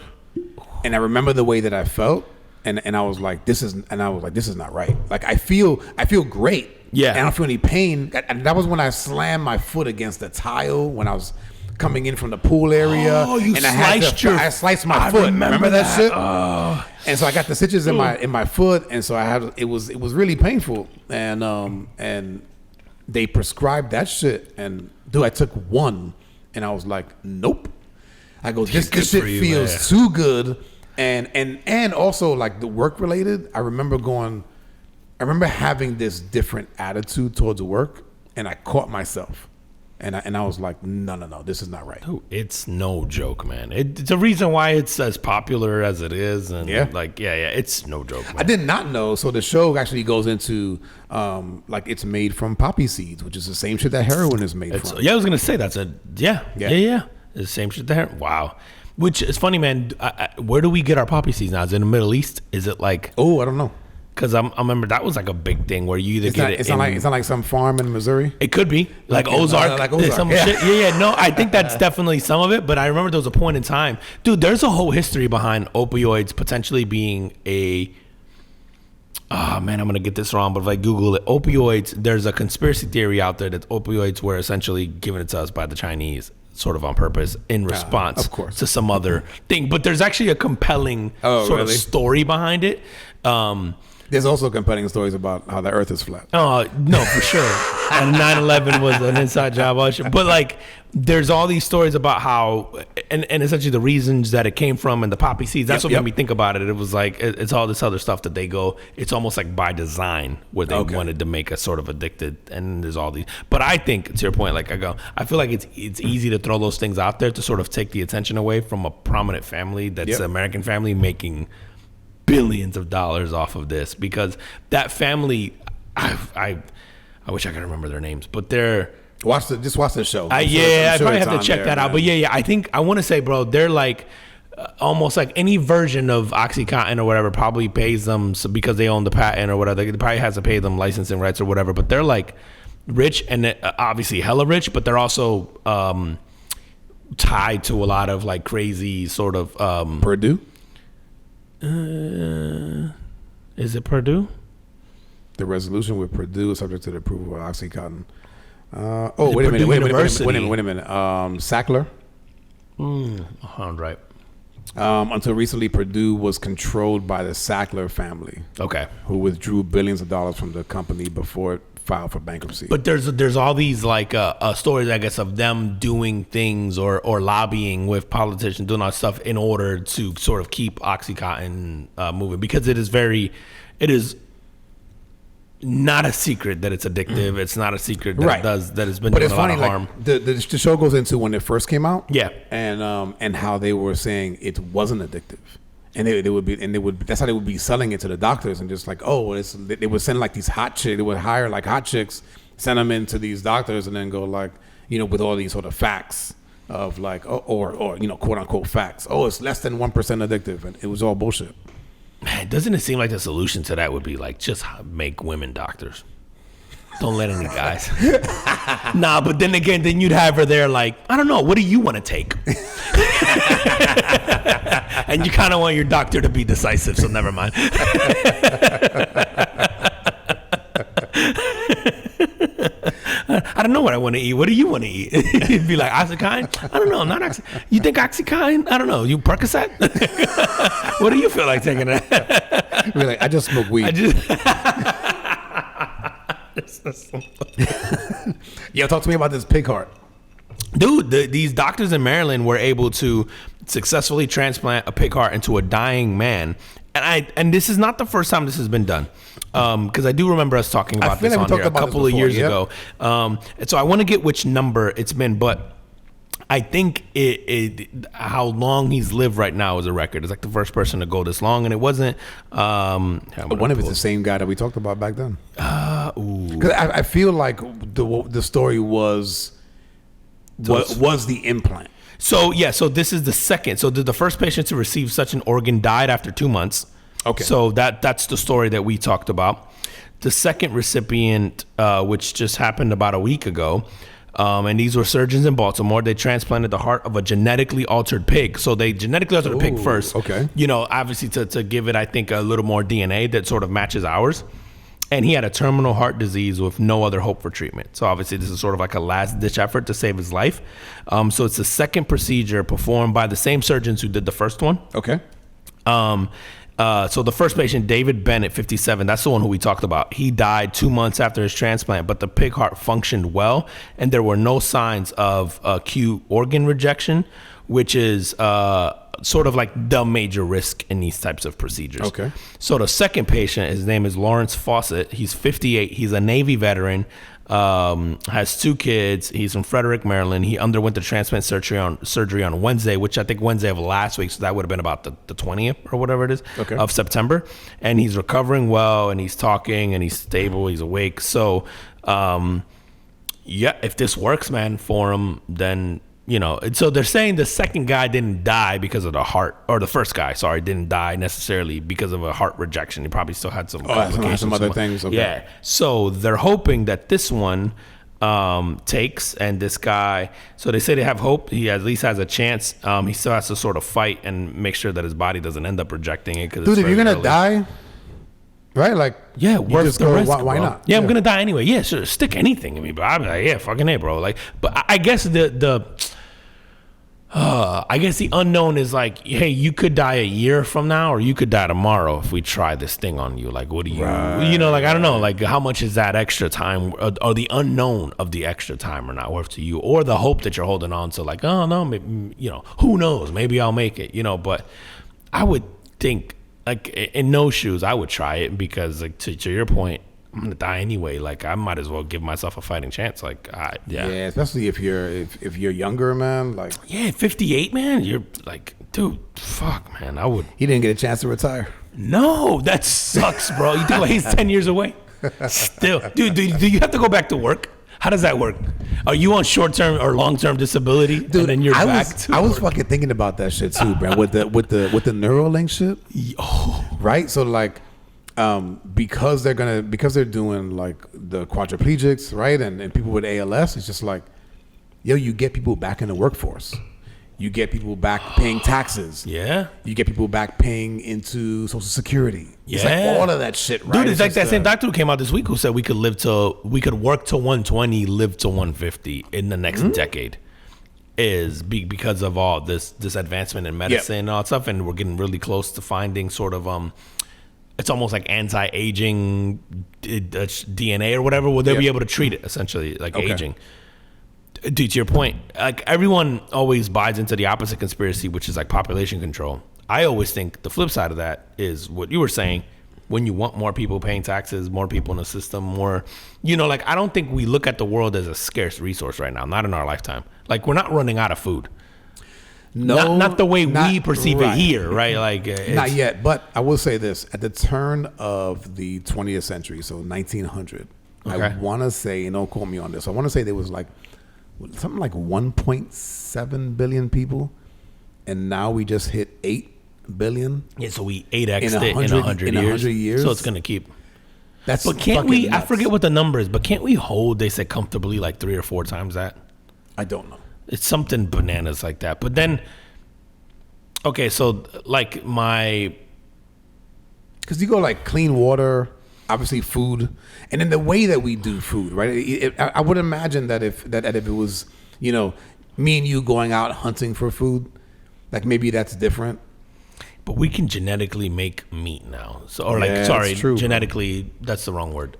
and I remember the way that I felt, and I was like, this is not right. Like I feel great. Yeah. And I don't feel any pain. And that was when I slammed my foot against the tile when I was coming in from the pool area. Oh, you and I sliced my foot. Remember that shit? Oh. And so I got the stitches in my foot, and so it was really painful. And they prescribed that shit, and dude, I took one, and I was like, nope. I go, this shit feels too good, and also like the work related. I remember having this different attitude towards work, and I caught myself. And I was like, no, this is not right. Dude, it's no joke, man. It's a reason why it's as popular as it is. And it's no joke, man. I did not know. So the show actually goes into like it's made from poppy seeds, which is the same shit that heroin is made from. Yeah, I was gonna say that's it's the same shit there. Wow. Which is funny, man. Where do we get our poppy seeds now? Is it in the Middle East? Is it like? Oh, I don't know. Because I remember that was like a big thing where you either It's not like some farm in Missouri. It could be like Ozark, like Ozark. Some shit. Yeah. No, I think that's definitely some of it. But I remember there was a point in time, dude. There's a whole history behind opioids potentially being a. Oh man, I'm gonna get this wrong, but if I Google it, opioids. There's a conspiracy theory out there that opioids were essentially given it to us by the Chinese, sort of on purpose, in response, of course, to some other thing. But there's actually a compelling of story behind it. There's also compelling stories about how the Earth is flat. Oh, no, for sure. And 9/11 was an inside job. But like, there's all these stories about how, and essentially the reasons that it came from and the poppy seeds. That's what made me think about it. It was like, it's all this other stuff that they go, it's almost like by design where they wanted to make us sort of addicted. And there's all these. But I think, to your point, like I feel like it's easy to throw those things out there to sort of take the attention away from a prominent family that's an American family making billions of dollars off of this, because that family, I wish I could remember their names, but they're just watch the show. I probably have to check that out. But I think I want to say, bro, they're like almost like any version of OxyContin or whatever probably pays them because they own the patent or whatever. It probably has to pay them licensing rights or whatever. But they're like rich and obviously hella rich, but they're also tied to a lot of like crazy sort of Purdue. Is it Purdue? The resolution with Purdue is subject to the approval of OxyContin. Wait a minute. Sackler. Right. Until recently, Purdue was controlled by the Sackler family. Okay. Who withdrew billions of dollars from the company before it filed for bankruptcy. But there's all these like stories, I guess, of them doing things or lobbying with politicians, doing all stuff in order to sort of keep OxyContin moving, because it is not a secret that it's addictive. It's not a secret that it's been doing a lot of harm. The show goes into when it first came out, and how they were saying it wasn't addictive. And that's how they would be selling it to the doctors, and just like, they would send like these hot chicks. They would hire like hot chicks, send them into these doctors, and then go like, with all these sort of facts of like, or quote unquote facts. Oh, it's less than 1% addictive, and it was all bullshit. Man, doesn't it seem like the solution to that would be like just make women doctors? Don't let any guys. Nah, but then again, you'd have her there like, I don't know, what do you want to take? And you kind of want your doctor to be decisive, so never mind. I don't know what I want to eat. What do you want to eat? You'd be like, OxyContin? I don't know, not Oxycontin. You think OxyContin? I don't know. You Percocet? What do you feel like taking? Be like, I just smoke weed. Yo, talk to me about this pig heart. Dude, these doctors in Maryland were able to successfully transplant a pig heart into a dying man. And this is not the first time this has been done. Because I do remember us talking about this on here a couple of years ago. And so I want to get which number it's been, but I think how long he's lived right now is a record. It's like the first person to go this long, and it wasn't. One of it's the same guy that we talked about back then. Because I feel like the story was the implant. So this is the second. So the first patient to receive such an organ died after 2 months. Okay. So that's the story that we talked about. The second recipient, which just happened about a week ago, and these were surgeons in Baltimore. They transplanted the heart of a genetically altered pig. So they genetically altered the pig first. Okay. Obviously to give it, I think, a little more DNA that sort of matches ours. And he had a terminal heart disease with no other hope for treatment. So obviously this is sort of like a last-ditch effort to save his life. So it's the second procedure performed by the same surgeons who did the first one. Okay. So the first patient, David Bennett, 57, that's the one who we talked about. He died 2 months after his transplant, but the pig heart functioned well, and there were no signs of acute organ rejection, which is sort of like the major risk in these types of procedures. Okay. So the second patient, his name is Lawrence Fawcett. He's 58. He's a Navy veteran, has 2 kids. He's from Frederick, Maryland. He underwent the transplant surgery on Wednesday, which I think Wednesday of last week. So that would have been about the 20th or whatever it is of September. And he's recovering well, and he's talking, and he's stable. He's awake. So, if this works, man, for him, then... so they're saying the second guy didn't die because of the heart, or the first guy, didn't die necessarily because of a heart rejection. He probably still had some complications. Some other things. Okay. Yeah. So they're hoping that this one takes, and this guy, so they say they have hope. He at least has a chance. He still has to sort of fight and make sure that his body doesn't end up rejecting it. Dude, if you're going to die, right? Like, worth the risk, why bro. not? Yeah, I'm going to die anyway. Yeah, sure. Stick anything in me, but I'll be like, yeah, fucking A, bro. Like, but I guess I guess the unknown is like, hey, you could die a year from now, or you could die tomorrow if we try this thing on you. Like, what do you, like, I don't know, like, how much is that extra time, or the unknown of the extra time, or not worth to you, or the hope that you're holding on to, like, oh no, maybe, who knows, maybe I'll make it, but I would think, like, in no shoes, I would try it, because, like, to your point, I'm gonna die anyway. Like, I might as well give myself a fighting chance. Like, especially if you're younger, man. Like, 58, man. You're like, dude, fuck, man. I would. He didn't get a chance to retire. No, that sucks, bro. You think like he's 10 years away? Still, dude. Do you have to go back to work? How does that work? Are you on short-term or long-term disability? Dude, and then you're I was fucking thinking about that shit too, bro. With the Neuralink shit, right? So like. Because they're doing like the quadriplegics, right, and people with ALS, it's just like, you get people back in the workforce, you get people back paying taxes, you get people back paying into Social Security, it's like all of that shit, right? Dude, it's like that same doctor who came out this week who said we could work to 120, live to 150 in the next decade. Is because of all this advancement in medicine and all that stuff, and we're getting really close to finding sort of it's almost like anti-aging DNA or whatever. Will they be able to treat it essentially like aging? Dude, to your point, like everyone always buys into the opposite conspiracy, which is like population control. I always think the flip side of that is what you were saying. When you want more people paying taxes, more people in the system, more, like I don't think we look at the world as a scarce resource right now. Not in our lifetime. Like we're not running out of food. No, not the way we perceive it here, right? Like not yet. But I will say this: at the turn of the 20th century, so 1900, I want to say, and don't quote me on this, I want to say there was like something like 1.7 billion people, and now we just hit 8 billion. Yeah, so we 8x'd it in 100 years. So it's gonna keep. But can't we? Nuts. I forget what the number is, but can't we hold? They said comfortably like 3 or 4 times that. I don't know. It's something bananas like that. But then, okay, so like because you go like clean water, obviously food, and then the way that we do food, right? I would imagine that if it was, me and you going out hunting for food, like maybe that's different. But we can genetically make meat now. So, true, genetically, bro. That's the wrong word.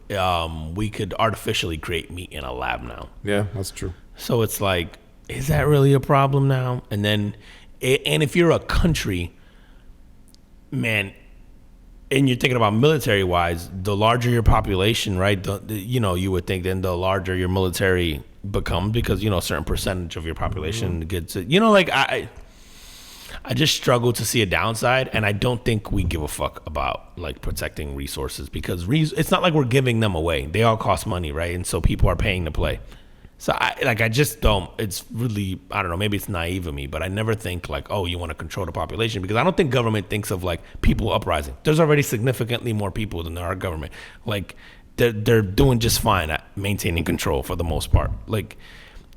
We could artificially create meat in a lab now. Yeah, that's true. So it's like, is that really a problem now? And then, and if you're a country, man, and you're thinking about military wise, the larger your population, right? You would think then the larger your military becomes because, a certain percentage of your population gets it. I just struggle to see a downside, and I don't think we give a fuck about like protecting resources because it's not like we're giving them away. They all cost money, right? And so people are paying to play. So I just don't. It's really, I don't know. Maybe it's naive of me, but I never think like, oh, you want to control the population because I don't think government thinks of like people uprising. There's already significantly more people than there are government. Like they're doing just fine at maintaining control for the most part. Like.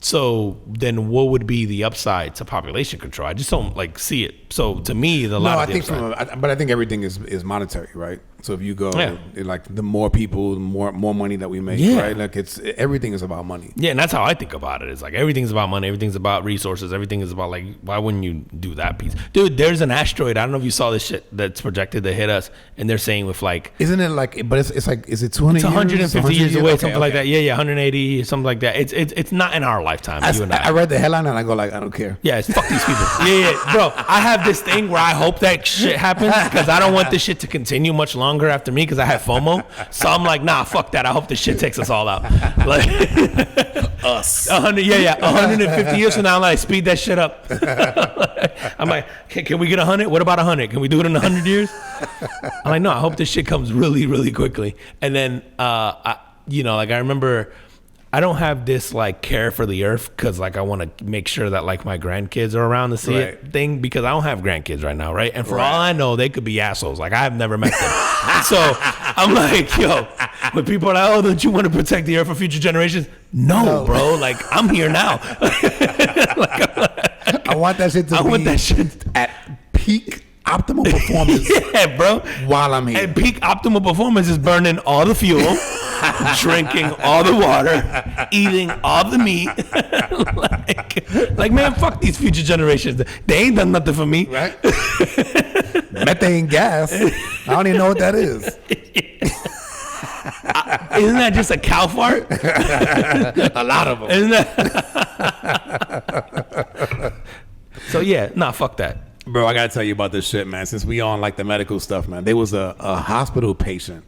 So then what would be the upside to population control? I just don't like see it. So to me, I think everything is monetary, right? So if you go like the more people, the more money that we make, right? Like everything is about money. Yeah, and that's how I think about it. It's like everything's about money, everything's about resources, everything is about like why wouldn't you do that piece? Dude, there's an asteroid. I don't know if you saw this shit that's projected to hit us, and they're saying with like isn't it like but it's like is it 200 it's 150 years away, something like that. Yeah, 180, something like that. It's not in our lifetime. I read the headline and I go like I don't care. Yeah, it's fuck these people. Yeah, bro. I have this thing where I hope that shit happens because I don't want this shit to continue much longer after me because I have FOMO. So I'm like, nah, fuck that. I hope this shit takes us all out. Like us. 150 years from now, I'm like, speed that shit up. I'm like, can we get 100? What about 100? Can we do it in 100 years? I'm like, no, I hope this shit comes really, really quickly. And then, I remember. I don't have this like care for the earth because like I want to make sure that like my grandkids are around to see it thing because I don't have grandkids right now, right? And for all I know, they could be assholes. Like I have never met them. So I'm like, yo, when people are like, oh, don't you want to protect the earth for future generations? No, bro. Like I'm here now. I want that shit to be at peak optimal performance. Yeah, bro. While I'm here. And peak optimal performance is burning all the fuel. Drinking all the water, eating all the meat. like, man, fuck these future generations. They ain't done nothing for me. Right? Methane gas. I don't even know what that is. Isn't that just a cow fart? A lot of them. Isn't that? So, yeah, nah, fuck that. Bro, I got to tell you about this shit, man. Since we on like the medical stuff, man. There was a hospital patient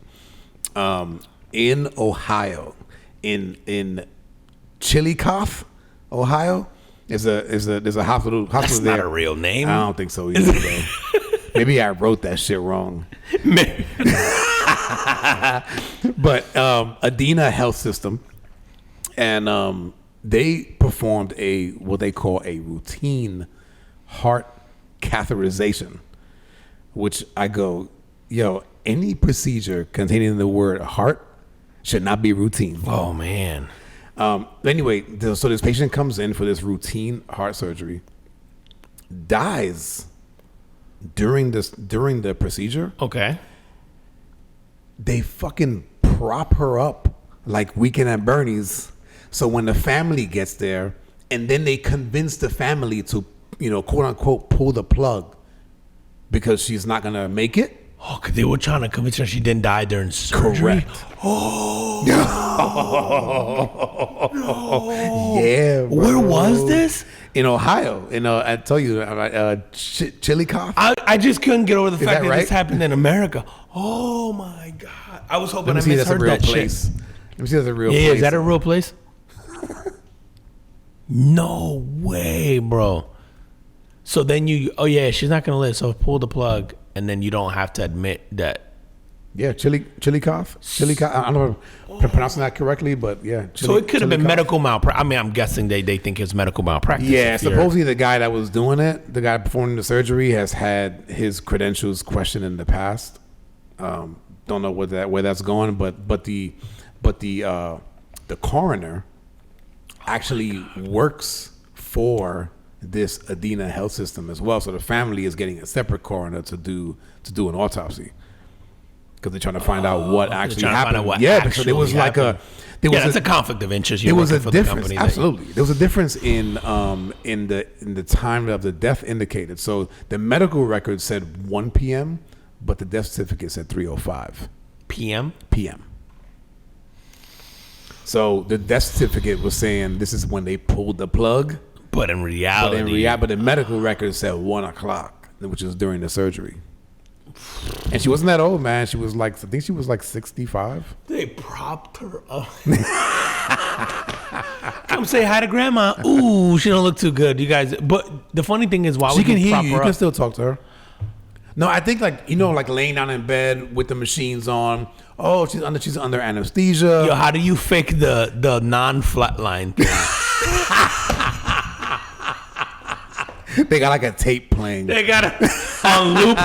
in Ohio, in Chillicothe, Ohio. There's a hospital That's there. Not a real name. I don't think so either. Maybe I wrote that shit wrong. But Adena Health System, and they performed what they call a routine heart catheterization, which I go, yo, any procedure containing the word heart should not be routine. Oh, man. Anyway, so this patient comes in for this routine heart surgery, dies during the procedure. Okay. They fucking prop her up like Weekend at Bernie's. So when the family gets there, and then they convince the family to, quote unquote, pull the plug because she's not going to make it. Oh, because they were trying to convince her she didn't die during surgery? Correct. Oh. No. Yeah, bro. Where was this? In Ohio. I tell you, Chillicothe. I just couldn't get over the fact that right? this happened in America. Oh, my God. I was hoping I misheard that place. Shit. Let me see that's a real place. Yeah, is that a real place? No way, bro. So then she's not going to live, so pull the plug. And then you don't have to admit that. Yeah, Chillicothe. I don't know if I'm pronouncing that correctly, but yeah. So it could have been medical malpractice. I mean, I'm guessing they think it's medical malpractice. Yeah, supposedly the guy that was doing it, the guy performing the surgery, has had his credentials questioned in the past. Don't know where that's going, but the coroner actually works for this Adena Health System as well, so the family is getting a separate coroner to do an autopsy because they're trying to find out what actually happened. Because it was like that's a conflict of interest. There was a difference. Absolutely, there was a difference in the time of the death indicated. So the medical record said 1 p.m., but the death certificate said 3:05 p.m. So the death certificate was saying this is when they pulled the plug. But in reality, but the medical record said 1 o'clock, which is during the surgery. And she wasn't that old, man. She was like, I think she was like 65. they propped her up. Come say hi to grandma. Ooh, she don't look too good, you guys. But the funny thing is, why She would can you hear prop you. her You up? can still talk to her. No, I think like laying down in bed with the machines on. Oh, she's under anesthesia. Yo, how do you fake the non-flatline thing? They got like a tape playing. They got it on loop.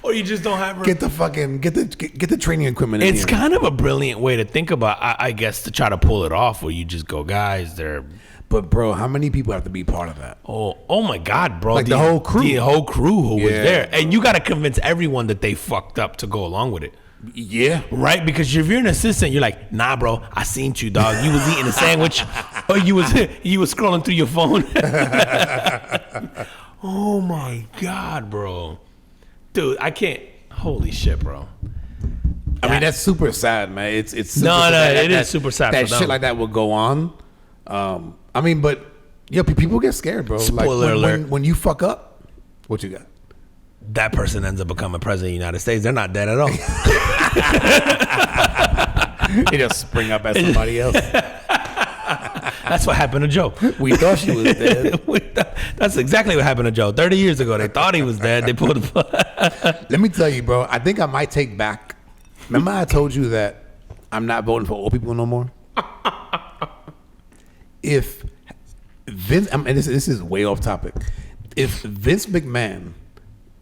Or you just don't have her. Get the training equipment in It's here. kind of a brilliant way to think about, I guess, to try to pull it off, where you just go, guys, they're... But bro, how many people have to be part of that? Oh my God, bro. Like the whole crew. The whole crew who was Yeah. there. And you got to convince everyone that they fucked up to go along with it. Yeah. Right? Because if you're an assistant, you're like, nah, bro, I seen you, dog. You was eating a sandwich, or you was scrolling through your phone. Oh my God, bro. Dude, I can't. Holy shit, bro. I mean, that's super sad, man. It's super No, sad. it is super sad That for them. shit like that will go on. I mean, but people get scared, bro. Spoiler alert. When you fuck up, what you got? That person ends up becoming president of the United States. They're not dead at all. They just spring up as somebody else. That's what happened to Joe. We thought she was dead. That's exactly what happened to Joe. 30 years ago, they thought he was dead. They pulled the Let me tell you, bro. I think I might take back. Remember, I told you that I'm not voting for old people no more. If Vince, and this is way off topic. If Vince McMahon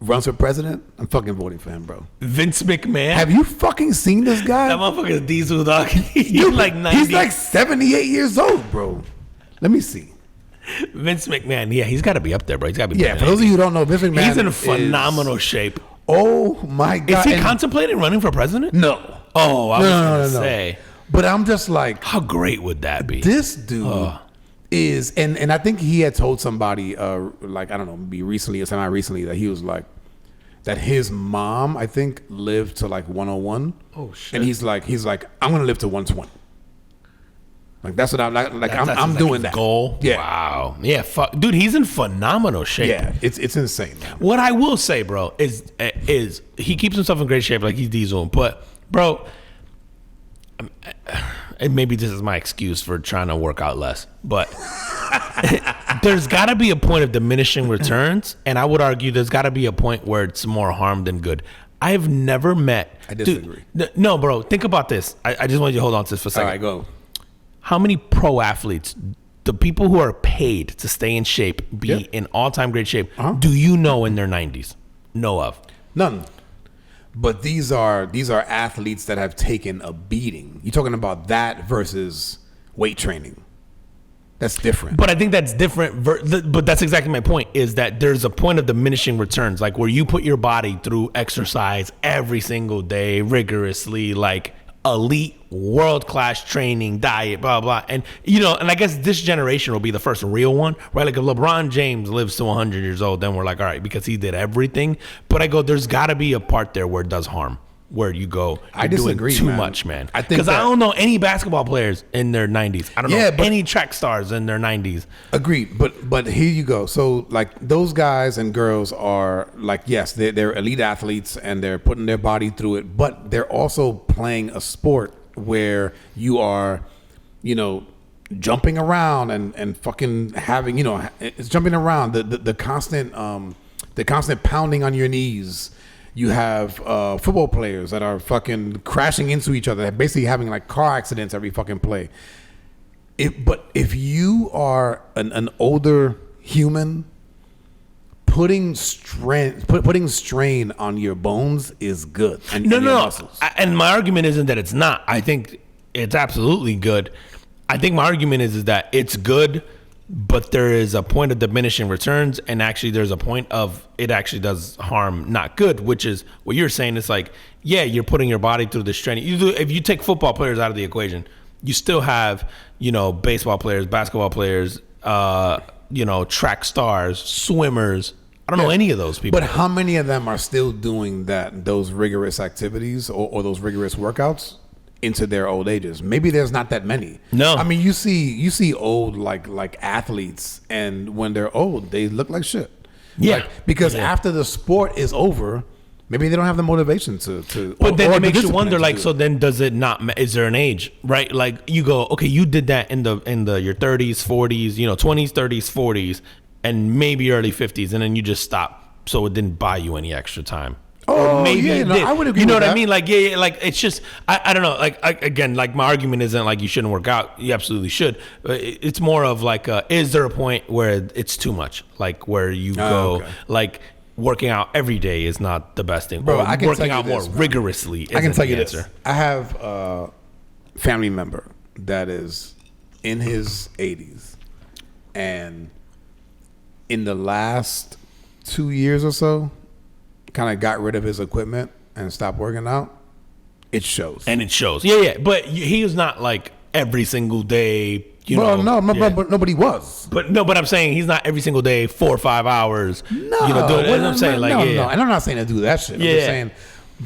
runs for president, I'm fucking voting for him, bro. Vince McMahon. Have you fucking seen this guy? That motherfucker's diesel, dog. He's like 90. He's like 78 years old, bro. Let me see. Vince McMahon. Yeah, he's got to be up there, bro. He's got to be. Yeah, for those of you who don't know, Vince McMahon he's in phenomenal shape. Oh my God. Is he contemplating running for president? No. Oh, I was going to say. But I'm just like, How great would that be? this dude is, and I think he had told somebody, like, I don't know, maybe recently or semi-recently, that he was like, that his mom, I think, lived to like 101. Oh, shit. And he's like, I'm going to live to 120. Like, that's what I'm like. That's I'm like doing his that. goal. Yeah. Wow. Yeah. Fuck, dude. He's in phenomenal shape. Yeah. It's insane, man. What I will say, bro, is he keeps himself in great shape, like he's Diesel. But, bro, and maybe this is my excuse for trying to work out less, but there's got to be a point of diminishing returns, and I would argue there's got to be a point where it's more harm than good. I have never met. I disagree. No, bro. Think about this. I just want you to hold on to this for a All second. right, go. How many pro athletes, the people who are paid to stay in shape, be in all-time great shape, do you know in their 90s? Know of? None. But these are athletes that have taken a beating. You're talking about that versus weight training. That's different. But I think that's different. But that's exactly my point, is that there's a point of diminishing returns, like where you put your body through exercise every single day, rigorously, like elite, world-class training, diet, blah, blah. And, and I guess this generation will be the first real one, right? Like if LeBron James lives to 100 years old, then we're like, all right, because he did everything. But I go, there's got to be a part there where it does harm, where you go, I disagree, doing too man. much, man. I think because I that- don't know any basketball players in their 90s. I don't know any track stars in their 90s. Agreed, but here you go. So like those guys and girls are like, yes, they're elite athletes and they're putting their body through it, but they're also playing a sport where you are, jumping around and fucking having, it's jumping around, the constant pounding on your knees. You have football players that are fucking crashing into each other, basically having like car accidents every fucking play. But if you are an older human, putting strain on your bones is good. And your muscles. And my argument isn't that it's not. I think it's absolutely good. I think my argument is that it's good, but there is a point of diminishing returns, and actually there's a point of it actually does harm, not good, which is what you're saying. It's like, yeah, you're putting your body through this training. If you take football players out of the equation, you still have, baseball players, basketball players, track stars, swimmers. I don't know any of those people. But how many of them are still doing those rigorous activities or those rigorous workouts? into their old ages. Maybe there's not that many. No. I mean, you see old like athletes, and when they're old, they look like shit. Yeah. Because after the sport is over, maybe they don't have the motivation to. But then or it makes you discipline wonder, to like, do so it. then does it not? Is there an age, right? Like you go, okay, you did that in your 30s, 40s, 20s, 30s, 40s, and maybe early 50s, and then you just stop, so it didn't buy you any extra time. Oh, Or maybe yeah, it no, did. I would agree You know with what I that. mean? Like, yeah, like it's just, I don't know. Like, again, like my argument isn't like you shouldn't work out. You absolutely should. It's more of like, is there a point where it's too much? Like where you go, okay. like working out every day is not the best thing. Bro, Or I can working tell you out more this, man. rigorously isn't I can tell the you answer. this. I have a family member that is in his 80s, and in the last 2 years or so, kind of got rid of his equipment and stopped working out. It shows. And it shows. Yeah. But he is not like every single day, Well, no, yeah. but nobody was. But I'm saying he's not every single day 4 or 5 hours. No, doing it. I'm saying like, no, yeah. no, and I'm not saying to do that shit. Yeah. I'm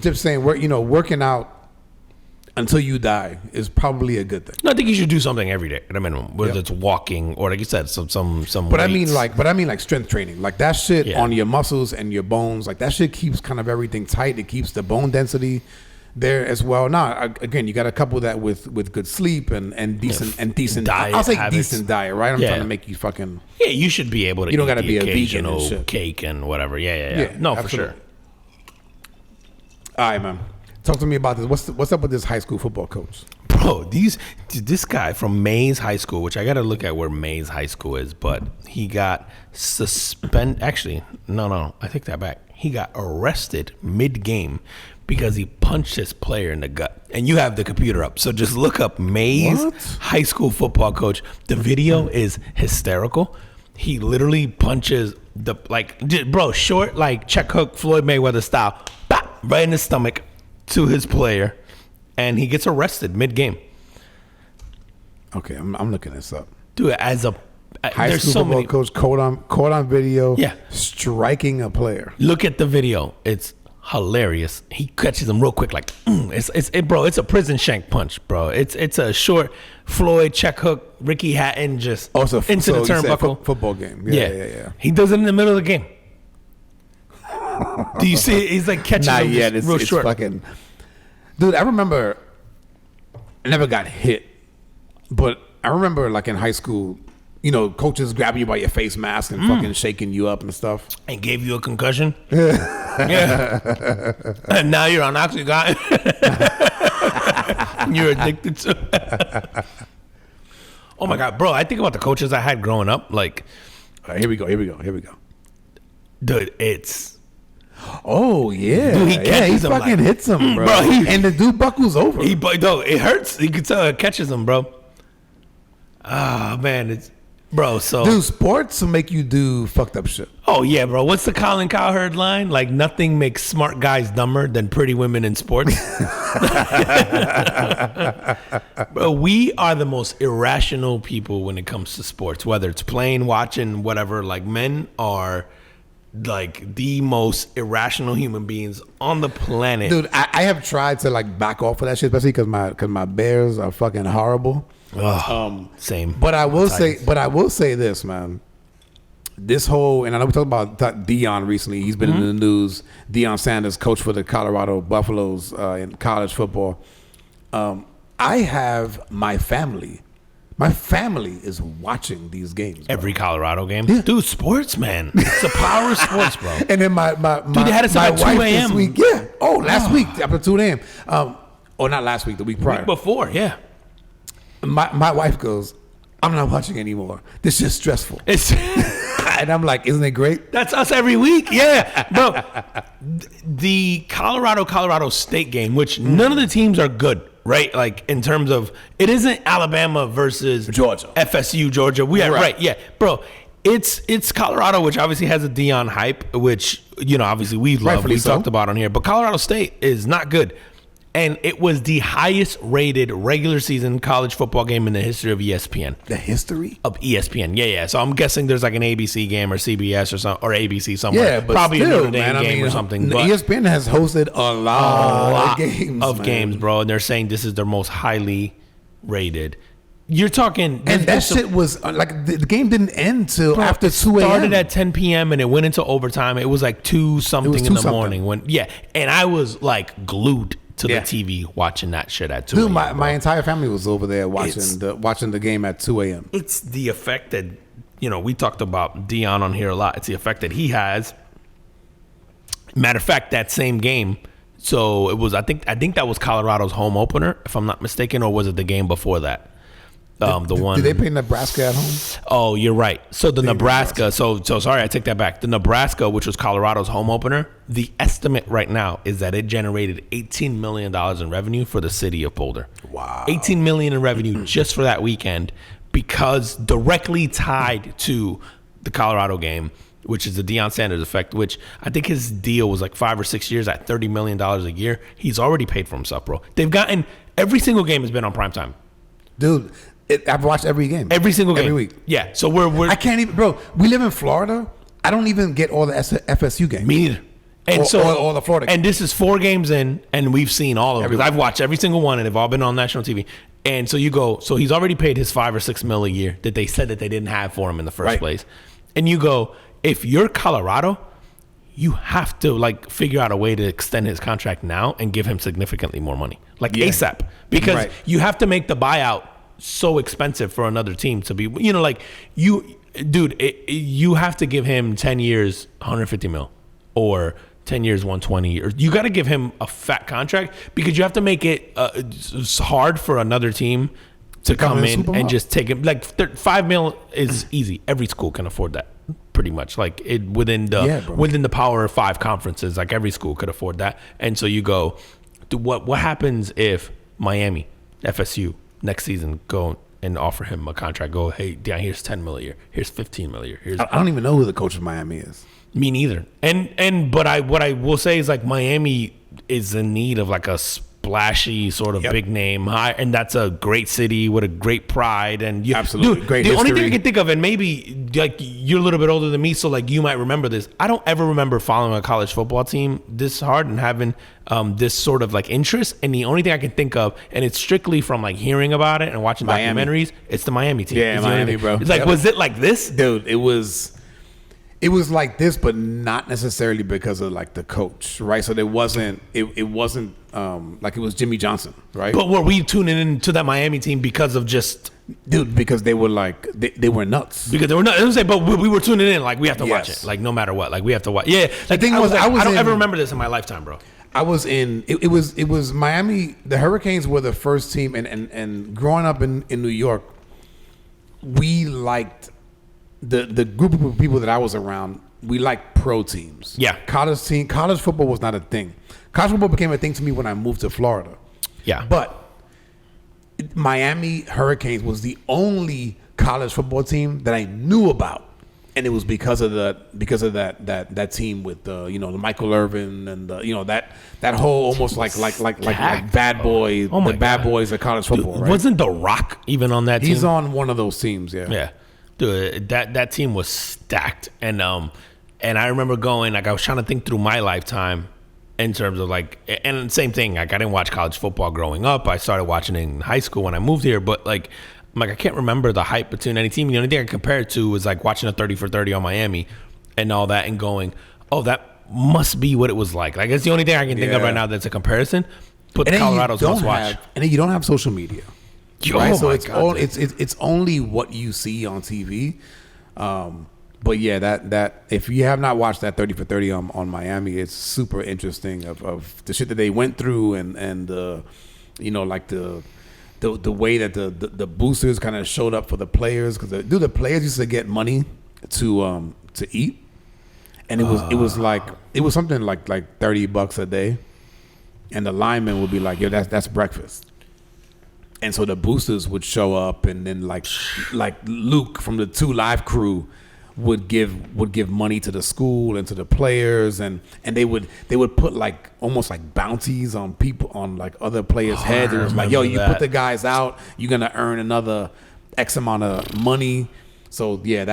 just saying, working out until you die is probably a good thing. No, I think you should do something every day at a minimum, whether Yep. it's walking or, like you said, some. But weights. I mean like strength training, like that shit Yeah. on your muscles and your bones, like that shit keeps kind of everything tight. It keeps the bone density there as well. Now, again, you got to couple that with good sleep and decent diet I'll say habits. decent diet, right? I'm Yeah. trying to make you fucking. Yeah, you should be able to. You don't got gotta to be a vegan and occasional shit. cake and whatever. Yeah. No, for absolutely. sure. All right, man. Talk to me about this. What's up with this high school football coach? Bro, this guy from Mays High School, which I got to look at where Mays High School is, but he got suspended. Actually, no, I take that back. He got arrested mid-game because he punched his player in the gut. And you have the computer up, so just look up Mays What? High School football coach. The video is hysterical. He literally punches short like check hook Floyd Mayweather style, bop, right in the stomach to his player. And he gets arrested mid-game. Okay, I'm looking this up. Dude, as a High there's school so football many. coach caught on video. Yeah. Striking a player. Look at the video. It's hilarious. He catches him real quick, like bro. It's a prison shank punch, bro. It's a short Floyd check hook, Ricky Hatton just Also, into the you said turnbuckle. football game. Yeah. He does it in the middle of the game. Do you see it? He's like catching Not him yet. just It's, real it's short. fucking. Dude, I remember. I never got hit, but I remember like in high school, coaches grabbing you by your face mask and fucking shaking you up and stuff. And gave you a concussion. Yeah. And now you're on Oxycontin. You're addicted to it. Oh my God, bro. I think about the coaches I had growing up. Like, All right, here we go. dude, it's. Oh yeah, Dude, he he catches him fucking like- hits him, bro. Bro, and the dude buckles over. It hurts. You can tell it catches him, bro. Ah, man. It's. Bro, so. Dude, sports will make you do fucked up shit. Oh, yeah, bro. What's the Colin Cowherd line? Like, nothing makes smart guys dumber than pretty women in sports. Bro, we are the most irrational people when it comes to sports, whether it's playing, watching, whatever. Like, men are like the most irrational human beings on the planet. Dude, I have tried to like back off of that shit, especially because my Bears are fucking horrible. Ugh, same. But I will Titans. say this, man. This whole, and I know we talked about Deion recently. He's been in the news. Deion Sanders, coach for the Colorado Buffaloes in college football. I have my family. My family is watching these games, bro. Every Colorado game. Dude, sports, man. It's the power of sports, bro. And then my they had us my up at 2 wife a.m.. this week, yeah. Oh, last week up at 2 a.m. Or not last week, the week prior. Before, yeah. My wife goes, I'm not watching anymore. This is stressful. It's And I'm like, isn't it great? that's us every week. Yeah. Bro, the Colorado State game, which none of the teams are good, right? Like in terms of it isn't Alabama versus Georgia. FSU, Georgia. We are Right. right. Yeah. Bro, it's Colorado, which obviously has a Deion hype, which, obviously we love. Rightfully We so. talked about on here. But Colorado State is not good. And it was the highest rated regular season college football game in the history of ESPN. The history of ESPN, yeah. So I'm guessing there's like an ABC game or CBS or ABC somewhere. Yeah, but probably still, a Notre Dame game or something. But ESPN has hosted a lot of games, bro. And they're saying this is their most highly rated. You're talking, and that shit was like the game didn't end till after 2 a.m. Started at 10 p.m. and it went into overtime. It was like 2 something in the morning and I was like glued to the TV watching that shit at 2 a.m. Dude, my entire family was over there watching the game at 2 a.m. It's the effect that, we talked about Dion on here a lot. It's the effect that he has. Matter of fact, that same game. So it was, I think that was Colorado's home opener, if I'm not mistaken, or was it the game before that? Did they play Nebraska at home? Oh, you're right. So the Nebraska. So sorry, I take that back. The Nebraska, which was Colorado's home opener, the estimate right now is that it generated $18 million in revenue for the city of Boulder. Wow. $18 million in revenue just for that weekend, because directly tied to the Colorado game, which is the Deion Sanders effect, which I think his deal was like 5 or 6 years at $30 million a year. He's already paid for himself, bro. They've gotten, every single game has been on primetime. Dude, I've watched every game. Every single game. Every week. Yeah. So we're I can't even, bro, we live in Florida. I don't even get all the FSU games. Me neither. And or the Florida games. And this is 4 games in, and we've seen all of them. Because I've watched every single one, and they've all been on national TV. And so you go, so he's already paid his $5 or $6 mil a year that they said that they didn't have for him in the first place. And you go, if you're Colorado, you have to like figure out a way to extend his contract now and give him significantly more money, like ASAP, because you have to make the buyout so expensive for another team to be, you have to give him 10 years, 150 mil, or 10 years, 120, or you got to give him a fat contract, because you have to make it hard for another team to come in and just take it. Like $5 mil is easy. Every school can afford that, pretty much. Like within the Power 5 conferences, like every school could afford that. And so you go, what happens if Miami, FSU, next season go and offer him a contract? Go, hey, Deion, here's 10 mil a year. Here's 15 mil a year. I don't even know who the coach of Miami is. Me neither. But what I will say is, like, Miami is in need of like a splashy sort of big name, and that's a great city with a great pride, and absolutely great the history. only thing I can think of, and maybe like you're a little bit older than me, so like you might remember this. I don't ever remember following a college football team this hard and having this sort of like interest. And the only thing I can think of, and it's strictly from like hearing about it and watching documentaries, it's the Miami team. Yeah, Miami, bro. It's like, was it like this, dude? It was like this, but not necessarily because of like the coach, right? So it wasn't like it was Jimmy Johnson, right? But were we tuning into that Miami team because of just, dude? Because they were like they were nuts. Because they were nuts. But we were tuning in, like we have to watch it, like no matter what, like we have to watch. Yeah, like, the thing was, I don't ever remember this in my lifetime, bro. I was in. It was Miami. The Hurricanes were the first team, and growing up in New York, we liked. The group of people that I was around, we liked pro teams. Yeah. College football was not a thing. College football became a thing to me when I moved to Florida. Yeah. But Miami Hurricanes was the only college football team that I knew about. And it was because of that team with the Michael Irvin and that whole almost like bad boy, the bad boys of college football. Dude, right? Wasn't The Rock even on that team? He's on one of those teams, yeah. Yeah. Dude, that team was stacked, and I remember going, like, I was trying to think through my lifetime in terms of like, and same thing, like I didn't watch college football growing up. I started watching it in high school when I moved here, but like I'm like, I can't remember the hype between any team. The only thing I compare it to was like watching a 30 for 30 on Miami and all that, and going, oh, that must be what it was like. Like it's the only thing I can think of right now that's a comparison. But Colorado's must watch. And then you don't have social media. Right? So it's only what you see on TV. But yeah, that if you have not watched that 30 for 30 on Miami, it's super interesting of the shit that they went through and like the way that the boosters kind of showed up for the players, because the players used to get money to eat, and it was something like $30 a day, and the linemen would be like, yo, that's breakfast. And so the boosters would show up, and then like Luke from the 2 Live crew would give money to the school and to the players, and they would put like almost like bounties on people, on like other players' heads. It was like, yo, you put the guys out, you're gonna earn another X amount of money. So yeah,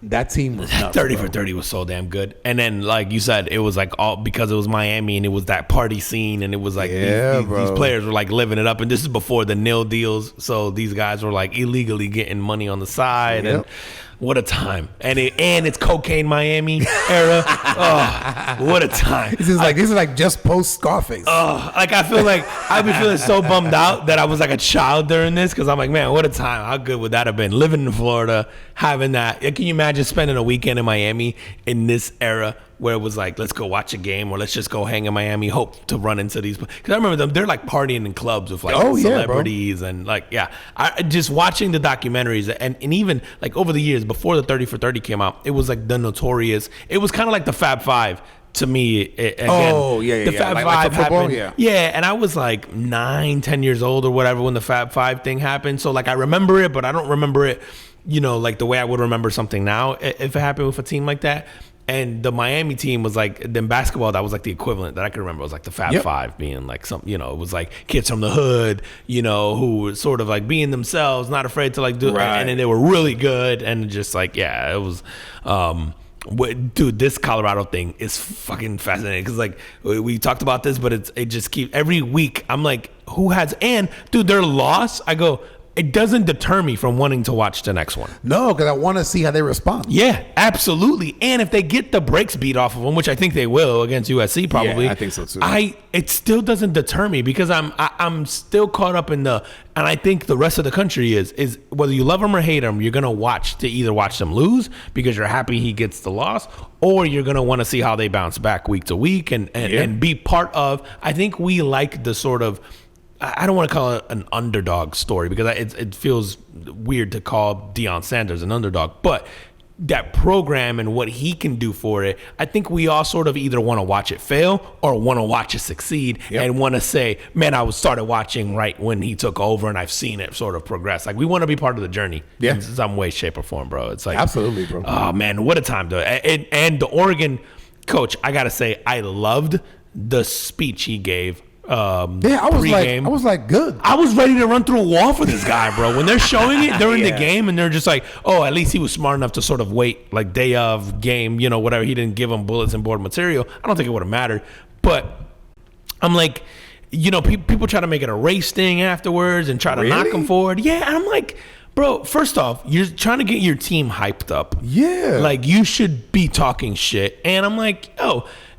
that team was nuts, 30 bro. for 30 was so damn good. And then, like you said, it was like all because it was Miami and it was that party scene, and it was like these players were like living it up. And this is before the nil deals, so these guys were like illegally getting money on the side. And what a time. And it's cocaine Miami era. Oh, what a time. This is like just post Scarface. Oh, like I feel like I've been feeling so bummed out that I was like a child during this, because I'm like, man, what a time. How good would that have been? Living in Florida, having that. Can you imagine spending a weekend in Miami in this era where it was like, let's go watch a game, or let's just go hang in Miami, hope to run into these. Because I remember them, they're like partying in clubs with like celebrities and like, I just watching the documentaries and even like over the years before the 30 for 30 came out, it was like the Notorious. It was kind of like the Fab Five to me. The Fab Five happened. And I was like 9-10 years old or whatever when the Fab Five thing happened. So like I remember it, but I don't remember it, like the way I would remember something now if it happened with a team like that. And the Miami team was like, then basketball, that was like the equivalent that I could remember. It was like the Fab Five being like some, it was like kids from the hood, who were sort of like being themselves, not afraid to like do it. And then they were really good. And just like, it was, dude, this Colorado thing is fucking fascinating. Cause like we talked about this, but it just keeps, every week I'm like, who has, and dude, their loss, I go, it doesn't deter me from wanting to watch the next one. No, because I want to see how they respond. Yeah, absolutely. And if they get the brakes beat off of them, which I think they will against USC probably. Yeah, I think so too. It still doesn't deter me because I'm still caught up in and I think the rest of the country is whether you love them or hate them, you're gonna either watch them lose because you're happy he gets the loss, or you're gonna want to see how they bounce back week to week and be part of. I think we like the sort of, I don't want to call it an underdog story because it feels weird to call Deion Sanders an underdog, but that program and what he can do for it, I think we all sort of either want to watch it fail or want to watch it succeed and want to say, man, I started watching right when he took over and I've seen it sort of progress. Like we want to be part of the journey in some way, shape, or form, bro. It's like, absolutely, bro. Oh man, what a time though. And the Oregon coach, I got to say, I loved the speech he gave. I was like, good. I was ready to run through a wall for this guy, bro. When they're showing it during the game and they're just like, oh, at least he was smart enough to sort of wait, like day of game, whatever. He didn't give them bullets and board material. I don't think it would have mattered. But I'm like, people try to make it a race thing afterwards and try to knock him forward. Yeah, and I'm like, bro, first off, you're trying to get your team hyped up. Yeah. Like, you should be talking shit. And I'm like,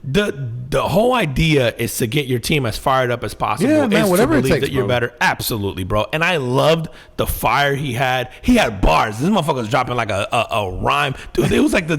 the whole idea is to get your team as fired up as possible. Yeah, man, whatever it takes, that you're better. Absolutely, bro. And I loved the fire he had. He had bars. This motherfucker was dropping like a rhyme. Dude, it was like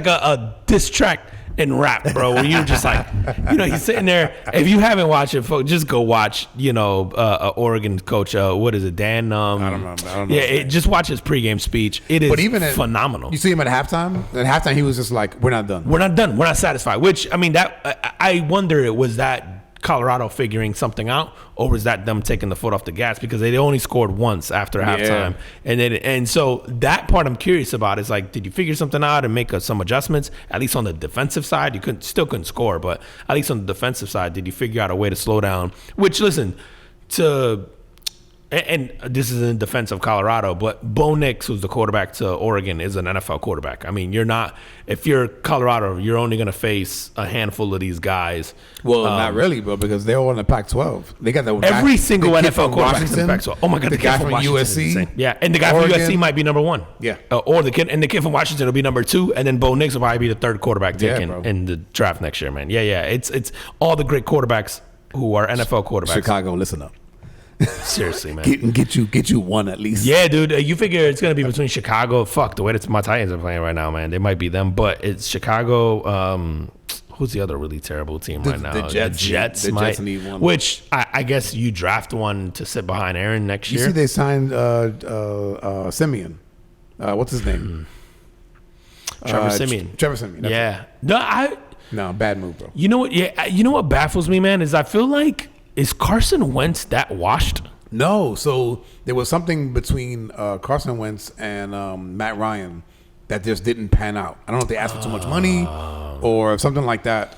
a diss track in rap, bro, where you're just like, he's sitting there. If you haven't watched it, folks, just go watch, Oregon coach, what is it, Dan? I don't know. Yeah, just watch his pregame speech. It is phenomenal. You see him at halftime? At halftime, he was just like, we're not done. We're not satisfied. Which, I mean, that I wonder, was that Colorado figuring something out, or was that them taking the foot off the gas because they only scored once after halftime? And so that part I'm curious about is like, did you figure something out and make some adjustments? At least on the defensive side, you still couldn't score, but at least on the defensive side, did you figure out a way to slow down? Which, listen, and this is in defense of Colorado, but Bo Nix, who's the quarterback to Oregon, is an NFL quarterback. I mean, if you're Colorado, you're only going to face a handful of these guys. Well, not really, bro, because they're all in the Pac-12. They got every single NFL quarterback in the Pac-12. Oh my God, the guy from USC. Yeah, and the guy from USC might be number one. Yeah, or the kid from Washington will be number two, and then Bo Nix will probably be the third quarterback taken in the draft next year, man. Yeah. It's all the great quarterbacks who are NFL quarterbacks. Chicago, listen up. Seriously, man. Get you one at least. Yeah, dude. You figure it's going to be between Chicago. Fuck, the way that my Titans are playing right now, man. They might be them, but it's Chicago. Who's the other really terrible team right now? The Jets. The Jets need one. Which I guess you draft one to sit behind Aaron next year. You see they signed Simeon. What's his name? Trevor Simeon. Trevor Simeon. Yeah. No, bad move, bro. You know what? Yeah. You know what baffles me, man, is I feel like, is Carson Wentz that washed? No. So there was something between Carson Wentz and Matt Ryan that just didn't pan out. I don't know if they asked for too much money or something like that,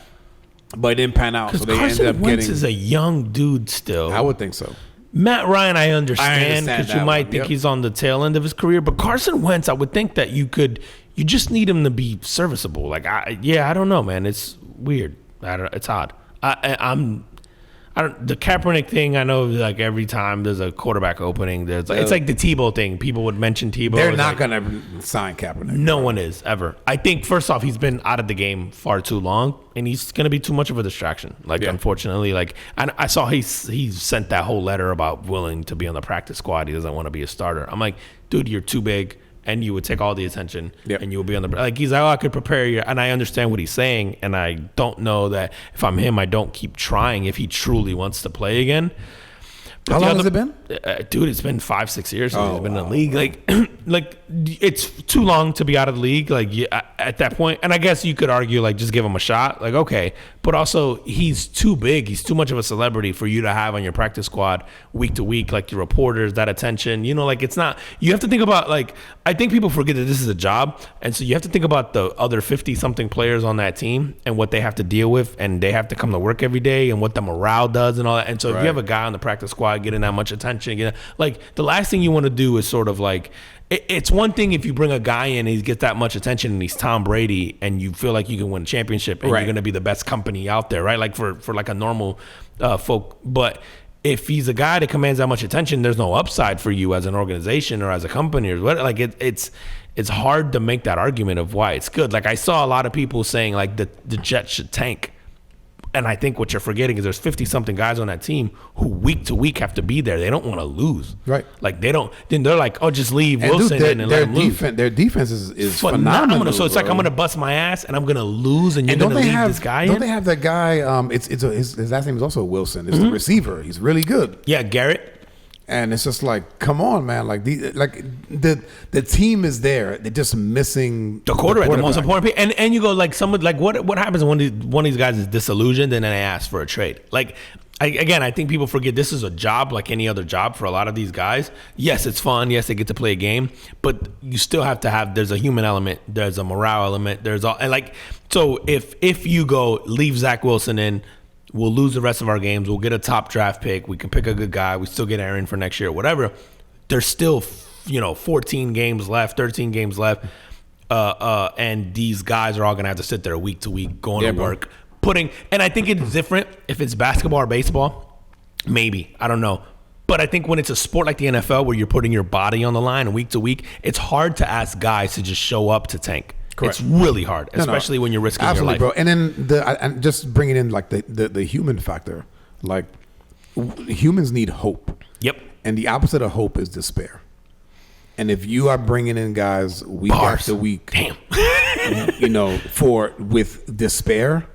but it didn't pan out. So they Carson ended up Wentz getting. is a young dude still. I would think so. Matt Ryan, I understand because you that might one, think yep. he's on the tail end of his career, but Carson Wentz, I would think that you just need him to be serviceable. Like, I don't know, man. It's weird. It's odd. The Kaepernick thing, I know, like every time there's a quarterback opening, it's like the Tebow thing. People would mention Tebow. They're not going to sign Kaepernick. No one is ever. I think first off, he's been out of the game far too long, and he's going to be too much of a distraction. Like, unfortunately, like I saw he sent that whole letter about willing to be on the practice squad. He doesn't want to be a starter. I'm like, dude, you're too big. And you would take all the attention, and you would be on the like. He's like, I could prepare you, and I understand what he's saying, and I don't know that if I'm him, I don't keep trying if he truly wants to play again. But how long has it been, dude? It's been 5-6 years since he's been in the league. Like it's too long to be out of the league. Like at that point, and I guess you could argue like just give him a shot. Like okay, but also he's too big. He's too much of a celebrity for you to have on your practice squad week to week. Like your reporters, that attention. You know, like it's not. You have to think about like I think people forget that this is a job, and so you have to think about the other 50-something players on that team and what they have to deal with, and they have to come to work every day, and what the morale does, and all that. And so if you have a guy on the practice squad getting that much attention, like the last thing you want to do is sort of like it's one thing if you bring a guy in and he gets that much attention and he's Tom Brady and you feel like you can win a championship and you're going to be the best company out there, right? Like for like a normal folk. But if he's a guy that commands that much attention, there's no upside for you as an organization or as a company or what. Like it's hard to make that argument of why it's good. Like I saw a lot of people saying like the Jets should tank. And I think what you're forgetting is there's 50-something guys on that team who week to week have to be there. They don't want to lose. Right. Like they don't. Then they're like, oh, just leave Wilson and let him lose. Their defense is phenomenal. So it's like I'm going to bust my ass and I'm going to lose and you're going to leave this guy in? Don't they have that guy? His last name is also Wilson. It's the receiver. He's really good. Yeah, Garrett. And it's just like, come on, man! Like the team is there. They're just missing the quarterback, the most important piece. And you go like someone like what happens when one of these guys is disillusioned and then they ask for a trade? Like I think people forget this is a job like any other job for a lot of these guys. Yes, it's fun. Yes, they get to play a game, but you still have to have. There's a human element. There's a morale element. There's all and like so if you go leave Zach Wilson in. We'll lose the rest of our games. We'll get a top draft pick. We can pick a good guy. We still get Aaron for next year, whatever. There's still, 14 games left, 13 games left. And these guys are all going to have to sit there week to week, going to work, and I think it's different if it's basketball or baseball. Maybe. I don't know. But I think when it's a sport like the NFL where you're putting your body on the line week to week, it's hard to ask guys to just show up to tank. Correct. It's really hard, especially when you're risking your life. Bro. And then and just bringing in like the human factor. Like humans need hope. Yep. And the opposite of hope is despair. And if you are bringing in guys week after week, with despair,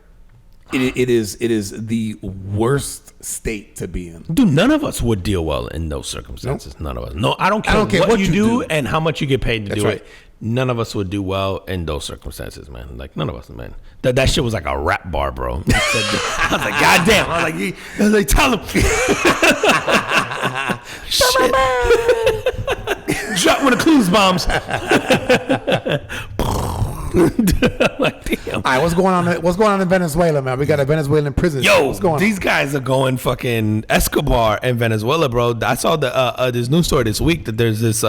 it is the worst state to be in. Dude, none of us would deal well in those circumstances. Nope. None of us. No, I don't care what you do and how much you get paid to do it. None of us would do well in those circumstances, man. Like none of us, man. That shit was like a rap bar, bro. I was like, God damn. I was like, tell him. Shit. Drop one of Clues bombs. Like, damn. All right, what's going on in Venezuela, man? We got a Venezuelan prison. Yo, what's going on? These guys are going fucking Escobar in Venezuela, bro. I saw this news story this week that there's this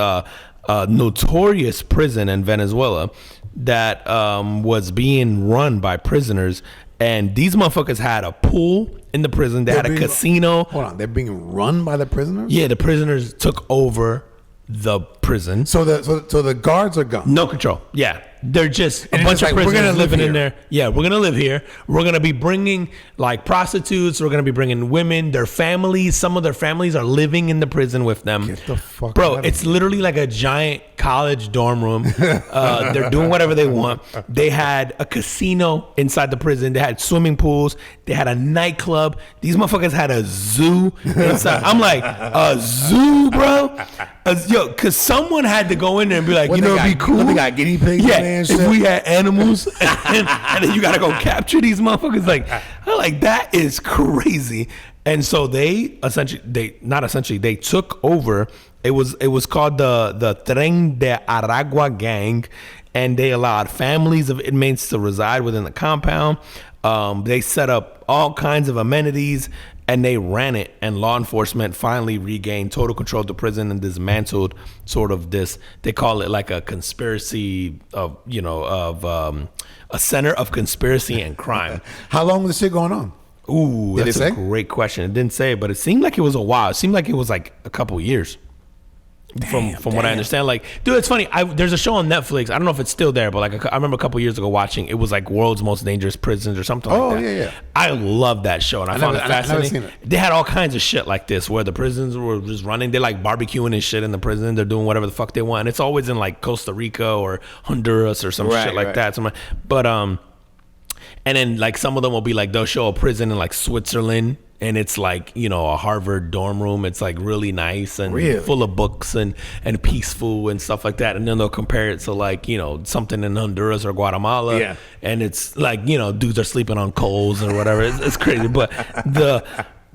notorious prison in Venezuela that was being run by prisoners, and these motherfuckers had a pool in the prison. They had a casino. Hold on, they're being run by the prisoners? Yeah, the prisoners took over the prison. So the guards are gone. No control. Yeah. They're just a bunch of prisoners living in there. Yeah, we're going to live here. We're going to be bringing like prostitutes. We're going to be bringing women, their families. Some of their families are living in the prison with them. Get the fuck Bro, out it's literally like a giant college dorm room. They're doing whatever they want. They had a casino inside the prison. They had swimming pools. They had a nightclub. These motherfuckers had a zoo inside. I'm like, a zoo, bro? Because someone had to go in there and be like, it'd be cool. They got guinea pigs. Yeah. If we had animals and then you gotta go capture these motherfuckers, like that is crazy. And so they took over It was called the Tren de Aragua gang, and they allowed families of inmates to reside within the compound. They set up all kinds of amenities, and they ran it. And law enforcement finally regained total control of the prison and dismantled sort of this. They call it like a conspiracy of a center of conspiracy and crime. How long was this shit going on? Ooh, Did that's it a say? great question. It didn't say, but it seemed like it was a while. It seemed like it was like a couple years. From what I understand, like, dude, it's funny. There's a show on Netflix. I don't know if it's still there, but like I remember a couple years ago watching. It was like World's Most Dangerous Prisons or something like that. Oh, yeah. I love that show, and I found it fascinating. Never seen it. They had all kinds of shit like this where the prisons were just running. They're like barbecuing and shit in the prison. They're doing whatever the fuck they want. And it's always in like Costa Rica or Honduras or some shit like that. But and then like some of them will be like they'll show a prison in like Switzerland. And it's like, a Harvard dorm room. It's like really nice and full of books and peaceful and stuff like that. And then they'll compare it to like, something in Honduras or Guatemala. Yeah. And it's like, dudes are sleeping on coals or whatever. It's crazy. But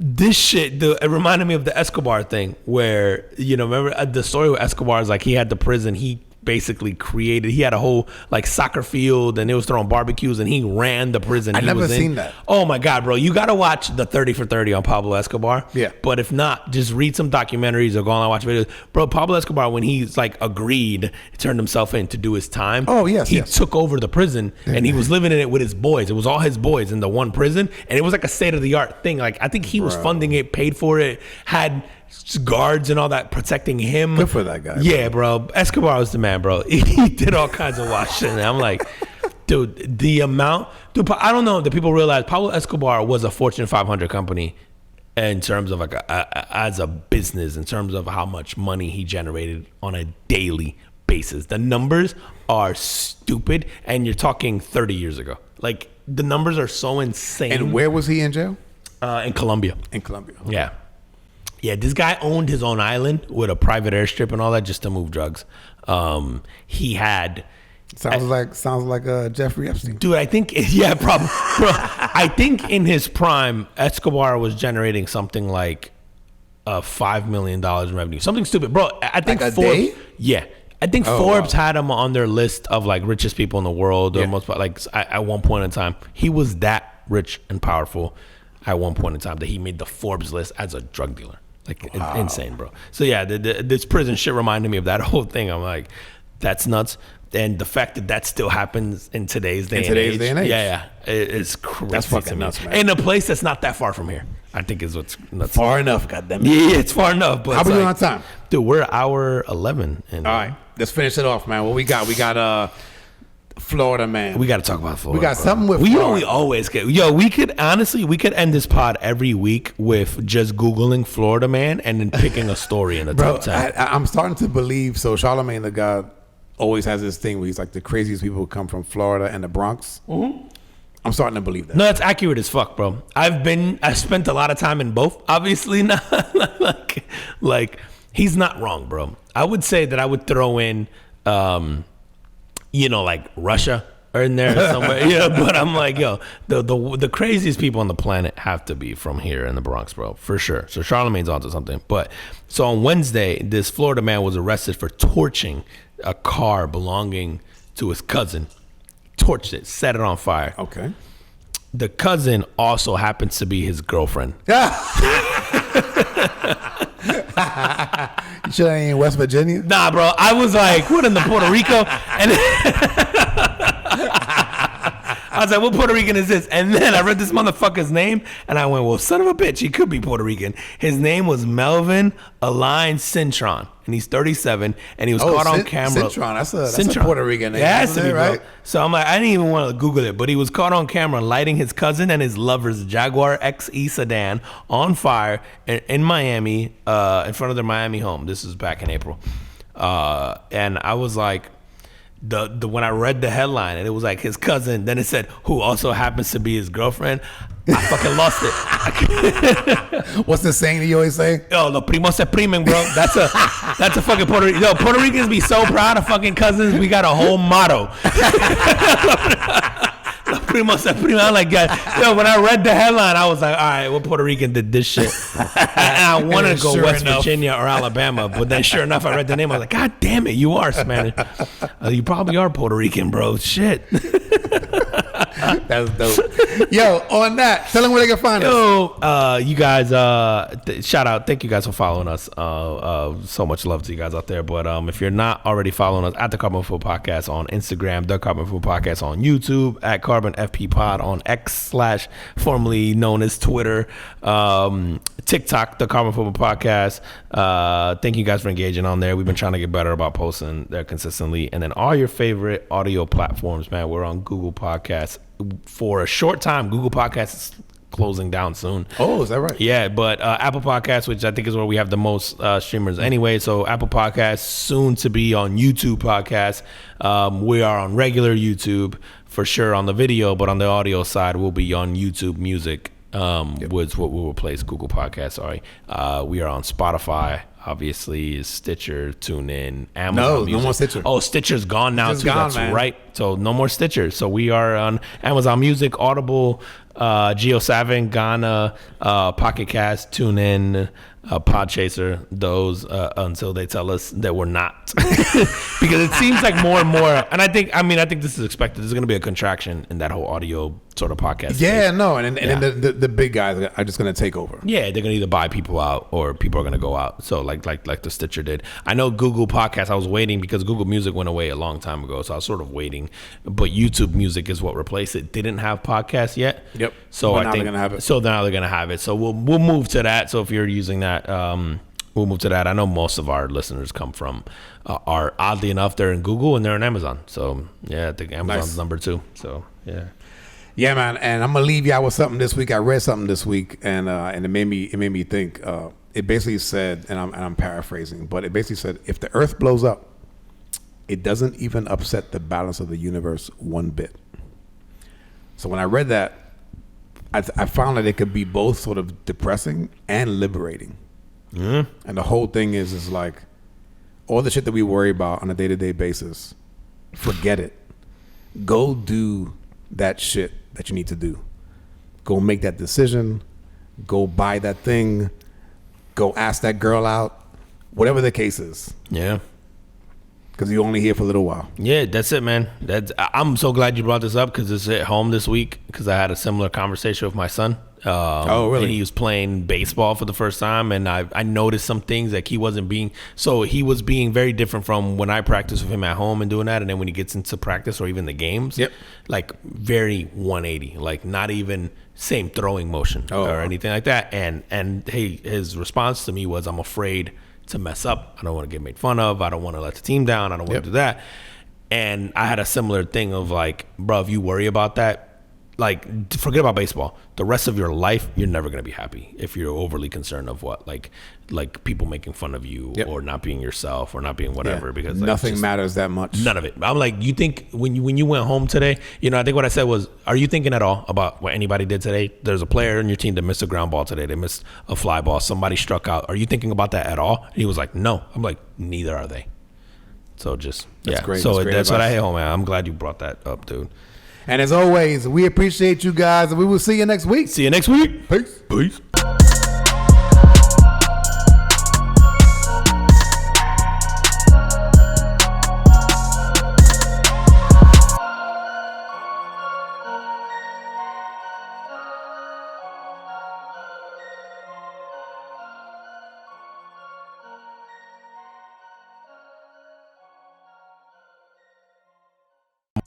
this shit, it reminded me of the Escobar thing where, remember the story with Escobar is like he had the prison. He basically he had a whole like soccer field and they was throwing barbecues and he ran the prison. I never seen that. Oh my God, bro. You got to watch the 30 for 30 on Pablo Escobar. Yeah. But if not, just read some documentaries or go on and watch videos. Bro, Pablo Escobar, when he's like agreed, turned himself in to do his time. Oh, yes. He took over the prison and he was living in it with his boys. It was all his boys in the one prison. And it was like a state of the art thing. Like I think he was funding it, paid for it, had guards and all that protecting him. Good for that guy. Yeah, bro. Escobar was the man, bro. He did all kinds of wild shit. And I'm like, dude, the amount. Dude, I don't know that people realize Pablo Escobar was a Fortune 500 company in terms of like as a business, in terms of how much money he generated on a daily basis. The numbers are stupid, and you're talking 30 years ago. Like the numbers are so insane. And where was he in jail? In Colombia. In Colombia. Yeah. Yeah, this guy owned his own island with a private airstrip and all that just to move drugs. He had... Sounds like Jeffrey Epstein. Dude, I think... Yeah, probably. Bro, I think in his prime, Escobar was generating something like $5 million in revenue. Something stupid. Bro, I think like a Forbes... day? Yeah. I think Forbes had him on their list of like richest people in the world. Or most, like at one point in time. He was that rich and powerful at one point in time that he made the Forbes list as a drug dealer. Like insane, bro. So yeah, this prison shit reminded me of that whole thing. I'm like, that's nuts. And the fact that still happens in today's day and age. Yeah, it's crazy. That's fucking nuts, man. In a place that's not that far from here, I think is what's nuts. Far enough, goddamn it. Yeah, it's far enough. But how are we on time? Dude, we're hour 11. All right, let's finish it off, man. What we got? We got Florida man. We got to talk about Florida. We got something with Florida. We always get. We could end this pod every week with just Googling Florida man and then picking a story in the top 10. I'm starting to believe. So Charlamagne the God always has this thing where he's like the craziest people who come from Florida and the Bronx. Mm-hmm. I'm starting to believe that. No, that's accurate as fuck, bro. I spent a lot of time in both. Obviously, not like he's not wrong, bro. I would say that I would throw in. Like Russia or in there somewhere. Yeah, but I'm like, the craziest people on the planet have to be from here in the Bronx, bro, for sure. So Charlamagne's onto something. But so on Wednesday, this Florida man was arrested for torching a car belonging to his cousin. Torched it, set it on fire. Okay. The cousin also happens to be his girlfriend. You sure that ain't in West Virginia? Nah, bro. I was like, what, in the Puerto Rico? And I was like, what Puerto Rican is this? And then I read this motherfucker's name, and I went, well, son of a bitch, he could be Puerto Rican. His name was Melvin Aline Cintron, and he's 37, and he was caught on camera. Cintron, that's a Puerto Rican name. Yeah, to be, right? Bro. So I'm like, I didn't even want to Google it, but he was caught on camera lighting his cousin and his lover's Jaguar XE sedan on fire in Miami, in front of their Miami home. This is back in April. And I was like, when I read the headline and it was like his cousin, then it said who also happens to be his girlfriend. I fucking lost it. What's the saying that you always say? Yo, los primos se primen, bro. That's a fucking Puerto Rican. Yo, Puerto Ricans be so proud of fucking cousins. We got a whole motto. Los I'm like, yo, when I read the headline, I was like, all right, what Puerto Rican did this shit? And I wanted to go West Virginia or Alabama, but then sure enough, I read the name. I was like, God damn it, you are Spanish. You probably are Puerto Rican, bro. Shit. That's dope. Yo, on that, tell them where they can find us. Yo, you guys, shout out. Thank you guys for following us. So much love to you guys out there. But if you're not already following us at the Carbon Food Podcast on Instagram, the Carbon Food Podcast on YouTube, at Carbon FP Pod on X / formerly known as Twitter, TikTok, the Carbon Food Podcast. Thank you guys for engaging on there. We've been trying to get better about posting there consistently. And then all your favorite audio platforms, man. We're on Google Podcasts. For a short time, Google Podcasts is closing down soon. Oh, is that right? Yeah, but Apple Podcasts, which I think is where we have the most streamers anyway. So Apple Podcasts, soon to be on YouTube Podcasts. We are on regular YouTube for sure on the video, but on the audio side, we'll be on YouTube Music, was what will replace Google Podcasts. Sorry. We are on Spotify. Obviously, Stitcher, TuneIn, Amazon Music. No more Stitcher. Oh, Stitcher's gone now, too. That's man. Right. So no more Stitcher. So we are on Amazon Music, Audible, GeoSavin, Ghana, Pocket Cast, TuneIn, Podchaser, those until they tell us that we're not. Because it seems like more and more, and I think this is expected. There's going to be a contraction in that whole audio sort of podcast. Yeah, space. No, and then the big guys are just going to take over. Yeah, they're going to either buy people out or people are going to go out. So like the Stitcher did. I know Google Podcasts, I was waiting because Google Music went away a long time ago, so I was sort of waiting. But YouTube Music is what replaced it. Didn't have podcasts yet. Yep. So but I now think they're gonna have it. So now they're going to have it. So we'll move to that. So if you're using that, we'll move to that. I know most of our listeners come from, are oddly enough, they're in Google and they're in Amazon. So yeah, I think Amazon's number 2. So yeah. Yeah, man. And I'm gonna leave y'all with something this week. I read something this week, and it made me think. It basically said, and I'm paraphrasing, but it basically said, if the Earth blows up, it doesn't even upset the balance of the universe one bit. So when I read that, I found that it could be both sort of depressing and liberating. Mm-hmm. And the whole thing is like all the shit that we worry about on a day-to-day basis, forget it. Go do that shit that you need to do. Go make that decision. Go buy that thing. Go ask that girl out. Whatever the case is. Yeah. Because you're only here for a little while. Yeah, that's it, man. I'm so glad you brought this up because it's at home this week because I had a similar conversation with my son. Oh, really? And he was playing baseball for the first time, and I noticed some things like he was being very different from when I practice with him at home and doing that, and then when he gets into practice or even the games, yep, like very 180, like not even same throwing motion or anything like that. And hey, his response to me was, I'm afraid to mess up. I don't want to get made fun of. I don't want to let the team down. I don't want to do that. And I had a similar thing of like, bro, if you worry about that, like, forget about baseball. The rest of your life, you're never going to be happy if you're overly concerned of what, like people making fun of you or not being yourself or not being whatever. Because like, nothing matters that much. None of it. I'm like, you think when you went home today, I think what I said was, are you thinking at all about what anybody did today? There's a player on your team that missed a ground ball today. They missed a fly ball. Somebody struck out. Are you thinking about that at all? And he was like, no. I'm like, neither are they. So just, that's great. So that's what I hate home, man. I'm glad you brought that up, dude. And as always, we appreciate you guys, and we will see you next week. See you next week. Peace. Peace.